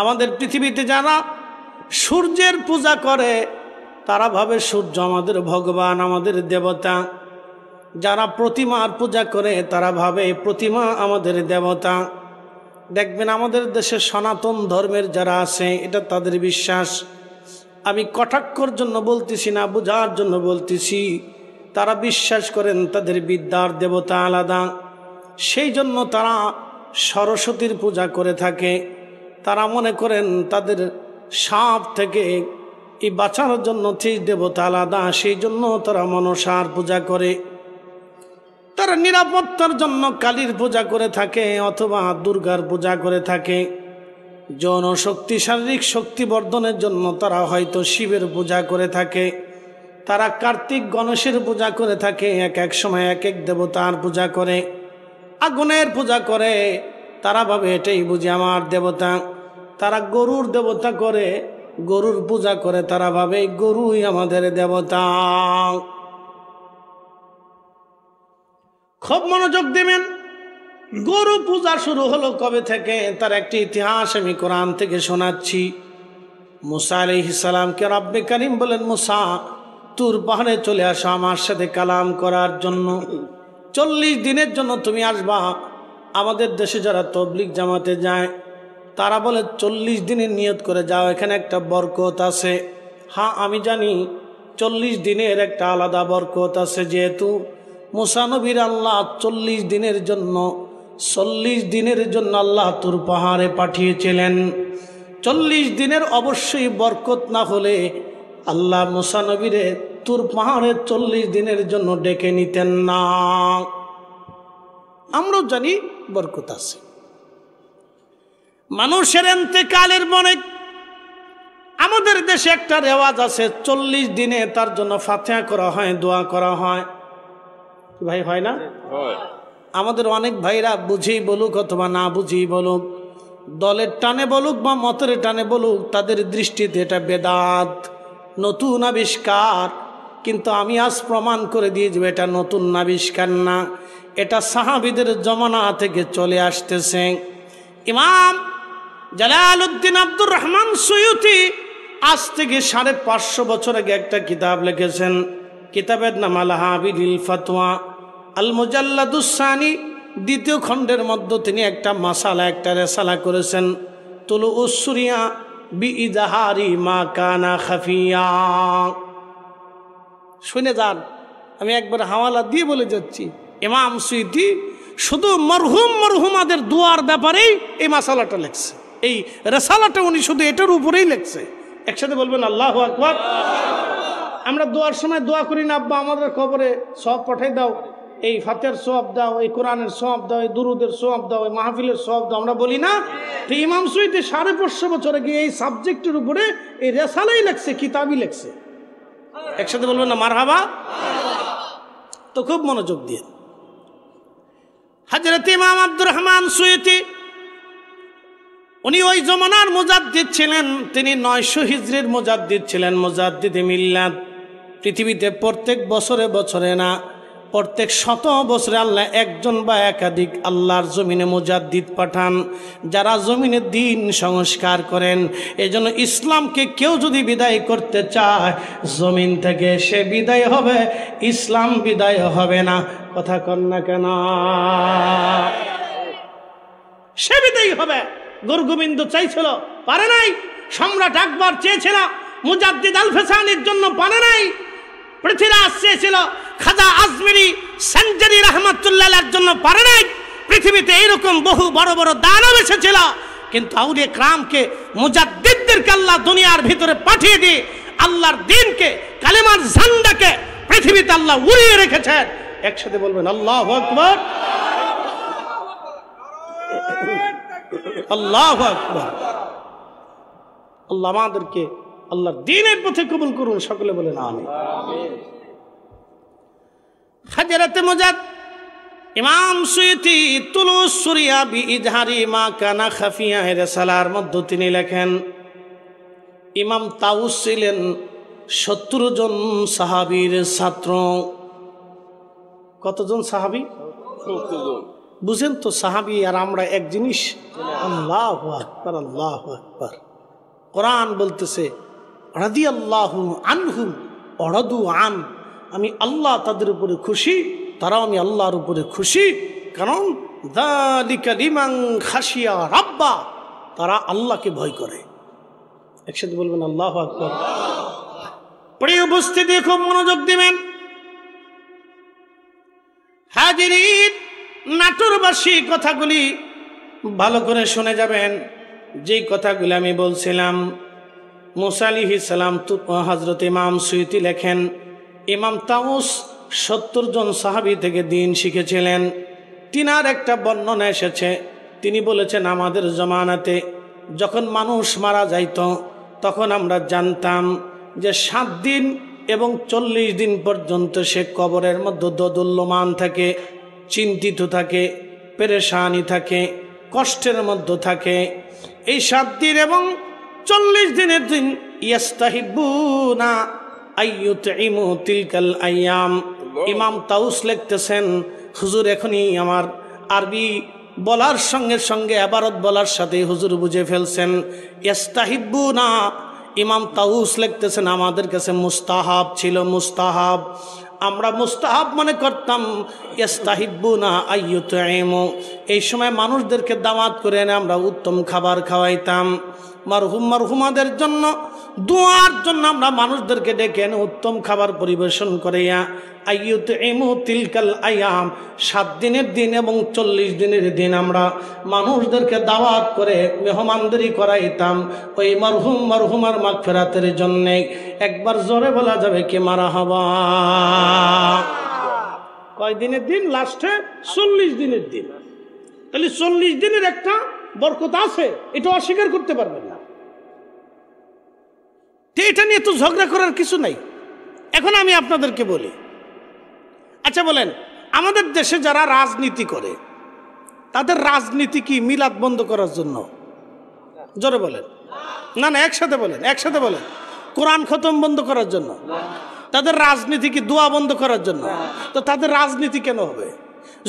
আমাদের পৃথিবীতে যারা সূর্যের পূজা করে তারা ভাবে সূর্য আমাদের ভগবান, আমাদের দেবতা। যারা প্রতিমার পূজা করে তারা ভাবে প্রতিমা আমাদের দেবতা। দেখবেন আমাদের দেশে সনাতন ধর্মের যারা আছে, এটা তাদের বিশ্বাস। আমি কটাক্ষর জন্য বলতেছি না, বোঝার জন্য বলতেছি। তারা বিশ্বাস করেন তাদের বিদ্যার দেবতা আলাদা, সেই জন্য তারা সরস্বতীর পূজা করে থাকে। তারা মনে করেন তাদের সাপ থেকে এই বাঁচানোর জন্য সেই দেবতা আলাদা, সেই জন্য তারা মনসার পূজা করে। তারা নিরাপত্তার জন্য কালীর পূজা করে থাকে অথবা দুর্গার পূজা করে থাকে। যৌন শক্তি, শারীরিক শক্তি বর্ধনের জন্য তারা হয়তো শিবের পূজা করে থাকে। তারা কার্তিক গণেশের পূজা করে থাকে, এক এক সময় এক এক দেবতার পূজা করে, আগুনের পূজা করে। তারা ভাবে এটাই বুঝি আমার দেবতা। তারা গরুর দেবতা করে, গরুর পূজা করে, তারা ভাবে গরুই আমাদের দেবতা। খুব মনোযোগ দিবেন। গরু পূজা শুরু হলো কবে থেকে তার একটি ইতিহাস আমি কোরআন থেকে শোনাচ্ছি। মুসা আলাইহিস সালামকে রব্বে কারীম বলেন, মুসা তুর পাহাড়ে চলে আসো আমার সাথে কালাম করার জন্য। 40 দিনের জন্য তুমি আসবা। আমাদের দেশে যারা তবলিগ জামাতে যায় তারা বলে 40 দিনের নিয়ত করে যাও, এখানে একটা বরকত আছে। হ্যাঁ আমি জানি 40 দিনের একটা আলাদা বরকত আছে, যেহেতু মুসা নবীর আল্লাহ 40 দিনের জন্য আল্লাহ তুর পাহাড়ে পাঠিয়েছিলেন। 40 দিনের অবশ্যই বরকত না হলে আল্লাহ মুসা নবীরে তুর পাহাড়ে 40 দিনের জন্য ডেকে নিতেন না। আমরাও জানি বরকত আছে। মানুষের ইন্তেকালের পরে আমাদের দেশে একটা রেওয়াজ আছে, 40 দিনে তার জন্য ফাতিহা করা হয়, দোয়া করা হয়। ভাই হয় না? আমাদের অনেক ভাইরা বুঝেই বলুক অথবা না বুঝেই বলুক, দলের টানে বলুক বা মতের টানে বলুক, তাদের দৃষ্টিতে এটা বেদাত, নতুন আবিষ্কার। কিন্তু আমি আজ প্রমাণ করে দিয়ে যাব এটা নতুন আবিষ্কার না, এটা সাহাবীদের জমানা থেকে চলে আসতেছে। ইমাম জালালউদ্দিন আব্দুর রহমান সুয়ুতি আজ থেকে 550 বছর আগে একটা কিতাব লিখেছেন। কিতাবের নাম আল হাবিলিল ফাতওয়া আল মুজাল্লাদুস সানি, 2য় খণ্ডের মধ্যে তিনি একটা মাসালা, একটা রেসালা করেছেন, তুলু উসুরিয়া বি ইজাহারি মা কানা খাফিয়া। শুনে যান, আমি একবার হাওয়ালা দিয়ে বলে যাচ্ছি। ইমাম সুয়ুতি শুধু মরহুমাদের দোয়ার ব্যাপারেই এই মাসালাটা লেখছে, এই রেসালাটা উনি শুধু এটার উপরেই লেখছে। একসাথে বলবেন আল্লাহু আকবার। আমরা দোয়ার সময় দোয়া করি না, আব্বা আমাদের কবরে সওয়াব পাঠাই দাও, এই ফাতিহার সওয়াব দাও, এই কোরআনের সওয়াব দাও, এই দুরুদের সওয়াব দাও, এই মাহফিলের সওয়াব দাও, আমরা বলি না? তো ইমাম সুয়ুতি 550 বছর আগে এই সাবজেক্টের উপরে এই রেসালাই লেখছে, কিতাবই লেখছে। একসাথে বলবেন না মারহাবা? তো খুব মনোযোগ দিয়ে, হযরত ইমাম আব্দুর রহমান সুয়ুতি উনি ওই জমানার মুজাদ্দিদ ছিলেন। তিনি 900 হিজরির মুজাদ্দিদ ছিলেন, মুজাদ্দিদে মিল্লাত। পৃথিবীতে প্রত্যেক বছরে না, প্রত্যেক 100 বছরে আল্লাহ একজন বা একাধিক আল্লাহর জমিনে মুজাদ্দিদ পাঠান, যারা জমিনে দিন সংস্কার করেন। এজন্য ইসলামকে কেউ যদি বিদায় করতে চায় জমিন থেকে, সে বিদায় হবে, ইসলাম বিদায় হবে না। কথা কন না কেন? সে বিদায় হবে। গুরুগোবিন্দ চাইছিল, পারে নাই। সম্রাট আকবর চেয়েছিল মুজাদ্দিদ আল ফেসানির জন্য, পারে নাই। পৃথ্বীরাজ চেয়েছিল খাজা আজমিরি সেঞ্জারি রহমাতুল্লাহর জন্য, পারে নাই। পৃথিবীতে এইরকম বহু বড় বড় দানব এসেছিল, কিন্তু আউলিয়া কিরামকে, মুজাদ্দিদদেরকে আল্লাহ দুনিয়ার ভিতরে পাঠিয়ে দিয়ে আল্লাহর দ্বীনকে, কালেমার ঝান্ডাকে পৃথিবীতে আল্লাহ উড়িয়ে রেখেছেন। একসাথে বলবেন আল্লাহু আকবার। আল্লাহু আকবার। আল্লাহ আমাদেরকে আল্লাহর দ্বীনের পথে কবুল করুন, সকলে বলেন আমিন। হযরত ইমাম সুয়ুতি তুলুস সুরিয়া বি ইজহারি মা কানা খাফিয়া এর রেসালার মধ্যে তিনি লেখেন, ইমাম তাউস ছিলেন 70 জন সাহাবীর ছাত্র। কতজন সাহাবী? 70 জন। বুঝেন তো, সাহাবী আর আমরা এক জিনিস। আল্লাহু আকবার, আল্লাহু আকবার। কোরআন বলতেছে রাদিয়াল্লাহু আনহুম ওয়া রাদু আন, আমি আল্লাহ তাদের উপরে খুশি, তারাও আমি আল্লাহর উপরে খুশি। কারণ যালিকা লিমান খাশিয়া রাব্বা, তারা আল্লাহকে ভয় করে। একসাথে বলবেন আল্লাহু আকবার। প্রিয় উপস্থিতি, খুব মনোযোগ দিবেন। হাজিরিন, নাটোরবাসী কথাগুলি ভালো করে শুনে যাবেন। যেই কথাগুলি আমি বলছিলাম, মুসা আলাইহিস সালাম হযরত ইমাম সুয়ুতি লেখেন, ইমাম তাউস 70 জন সাহাবী থেকে দিন শিখেছিলেন। তিনার একটা বর্ণনা এসেছে, তিনি বলেছেন আমাদের জমানাতে যখন মানুষ মারা যাইত তখন আমরা জানতাম যে 7 দিন এবং 40 দিন পর্যন্ত সে কবরের মধ্যে দোদুল্যমান থাকে, চিন্তিত থাকে, পেরেশানি থাকে, কষ্টের মধ্যে থাকে। এই 7 দিন এবং 40 দিনের দিন ইয়াস্তাহিবুনা আইয়ুতইমু তিলকাল আইয়াম। ইমাম তাউস লিখতেছেন, হুজুর এখনই আমার আরবি বলার সঙ্গে সঙ্গে ইবারত বলার সাথে হুজুর বুঝে ফেলছেন। ইয়াস্তাহিবুনা, ইমাম তাউস লিখতেছেন আমাদের কাছে মুস্তাহাব ছিল, মুস্তাহাব। আমরা মুস্তাহাব মনে করতাম। ইয়াস্তাহিবুনা আইয়ুতইমু, এই সময় মানুষদেরকে দাওয়াত করে এনে আমরা উত্তম খাবার খাওয়াইতাম। মারহুম মারহুমাদের জন্য দোয়ার জন্য আমরা মানুষদেরকে ডেকে এনে উত্তম খাবার পরিবেশন করিয়া আইয়ুতইমু তিলকাল আইয়াম, 7 দিনের দিন এবং 40 দিনের দিন আমরা মানুষদেরকে দাওয়াত করে মেহমানদারি করাইতাম ওই মারহুম মারহুমার মাগফিরাতের জন্যে। একবার জোরে বলা যাবে কি মারহাবা? কয় দিনের দিন? লাস্টে 40 দিনের দিন। তাহলে 40 দিনের একটা বরকত আছে, এটা অস্বীকার করতে পারবেন না। এটা নিয়ে তো ঝগড়া করার কিছু নাই। এখন আমি আপনাদেরকে বলি, আচ্ছা বলেন, আমাদের দেশে যারা রাজনীতি করে তাদের রাজনীতি কি মিলাদ বন্ধ করার জন্য? জোরে বলেন। না না, একসাথে বলেন, একসাথে বলেন। কোরআন খতম বন্ধ করার জন্য? তাদের রাজনীতি কি দোয়া বন্ধ করার জন্য? তো তাদের রাজনীতি কেন হবে?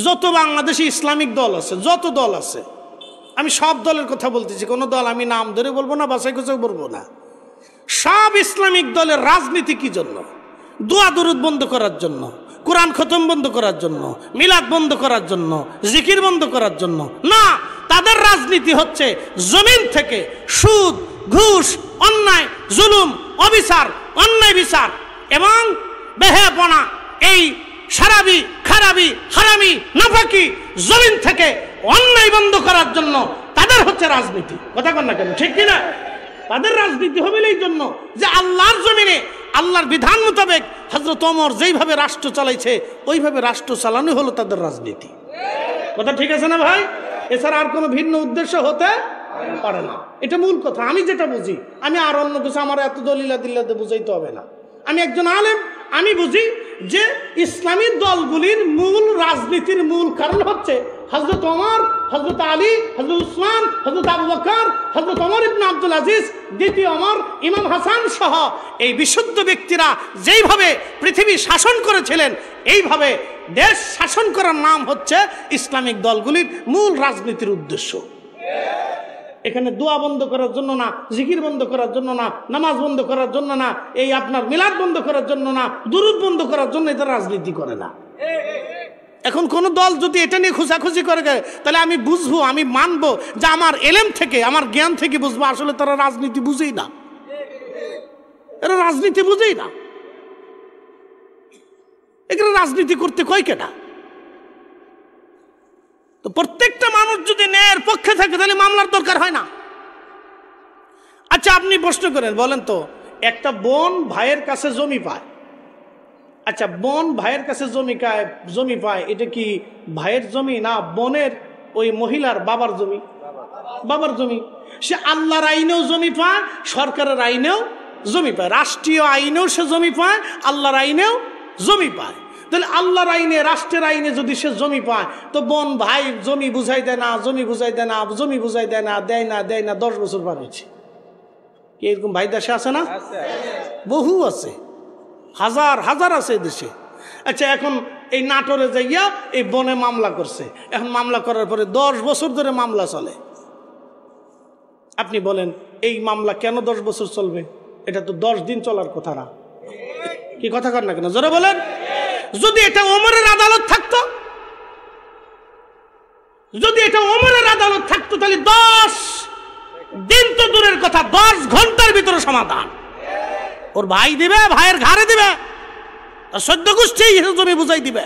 যত বাংলাদেশে ইসলামিক দল আছে, যত দল আছে, আমি সব দলের কথা বলতেছি, কোনো দল আমি নাম ধরে বলবো না, বাছাই কুচাই বলবো না। সব ইসলামিক দলের রাজনীতি কি জন্য? দোয়া দরুদ বন্ধ করার জন্য, কোরআন খতম বন্ধ করার জন্য, মিলাদ বন্ধ করার জন্য, জিকির বন্ধ করার জন্য না। তাদের রাজনীতি হচ্ছে জমিন থেকে সুদ, ঘুষ, অন্যায়, জুলুম, অবিচার, অন্যায় বিচার এবং বেহেপনা, এই সারাবি, খারাবি, হারামি, নাফাকি জমিন থেকে অন্যায় বন্ধ করার জন্য তাদের হচ্ছে রাজনীতি। কথা কন না কেন? ঠিক কিনা? তাদের রাজনীতি হবে এই জন্য যে আল্লাহর জমিনে আল্লাহর বিধান মোতাবেক হযরত ওমর যেইভাবে রাষ্ট্র চালাইছে ওইভাবে রাষ্ট্র চালানো হলো তাদের রাজনীতি। কথা ঠিক আছে না ভাই? এছাড়া আর কোনো ভিন্ন উদ্দেশ্য হতে পারে না। এটা মূল কথা। আমি যেটা বুঝি, আমি আর অন্য কিছু আমার এত দলিলা দিল্লাতে বুঝাইতে হবে না। আমি একজন আলেম, আমি বুঝি যে ইসলামী দলগুলির মূল রাজনীতির মূল কারণ হচ্ছে হযরত ওমর, হযরত আলী, হযরত উসমান, হযরত আবু বকর, হযরত ওমর ইবনে আব্দুল আজিজ, দ্বিতীয় ওমর, ইমাম হাসান সহ এই বিশুদ্ধ ব্যক্তিরা যেইভাবে পৃথিবী শাসন করেছিলেন, এইভাবে দেশ শাসন করার নাম হচ্ছে ইসলামিক দলগুলির মূল রাজনীতির উদ্দেশ্য। এখানে দোয়া বন্ধ করার জন্য না, জিকির বন্ধ করার জন্য না, নামাজ বন্ধ করার জন্য না, এই আপনার মিলাদ বন্ধ করার জন্য না, দুরূদ বন্ধ করার জন্য এটা রাজনীতি করে না। এখন কোন দল যদি এটা নিয়ে খোঁজাখুঁজি করে তাহলে আমি বুঝবো, আমি মানবো যে আমার এলেম থেকে, আমার জ্ঞান থেকে বুঝবো আসলে তারা রাজনীতি বুঝেই না, এরা রাজনীতি বুঝেই না। এখানে রাজনীতি করতে কয় কেনা? তো প্রত্যেকটা মানুষ যদি ন্যায়ের পক্ষে থাকে তাহলে মামলার দরকার হয় না। আচ্ছা আপনি প্রশ্ন করেন, বলেন তো, একটা বোন ভাইয়ের কাছে জমি পায়, আচ্ছা বোন ভাইয়ের কাছে জমি পায়, এটা কি ভাইয়ের জমি না বোনের ওই মহিলার বাবার জমি? বাবার জমি। সে আল্লাহর আইনেও জমি পায়, সরকারের আইনেও জমি পায়, রাষ্ট্রীয় আইনেও সে জমি পায়, আল্লাহর আইনেও জমি পায়। তাহলে আল্লাহর আইনে, রাষ্ট্রের আইনে যদি সে জমি পায়, তো বোন ভাই জমি বুঝাই দেয় না, জমি বুঝাই দেয় না, জমি বুঝাই দেয় না, দেয় না, দেয় না, 10 বছর পার হয়েছে। এরকম ভাই দেশে আছে না? বহু আছে, হাজার হাজার আছে দেশে। আচ্ছা এখন এই নাটোরে যাইয়া এই বনে মামলা করছে, এখন মামলা করার পরে 10 বছর ধরে মামলা চলে। আপনি বলেন এই মামলা কেন 10 বছর চলবে? এটা তো 10 দিন চলার কথা না। কি কথা কর না কেন? জোরে বলেন। যদি এটা ওমরের আদালত থাকতো, যদি এটা ওমরের আদালত থাকতো তাহলে 10 দিন তো দূরের কথা, 10 ঘন্টার ভিতরে সমাধান। ওর ভাই দিবে, ভাইয়ের ঘাড়ে দিবে, আর সদ্য গোষ্ঠী জমি বুঝাই দিবে।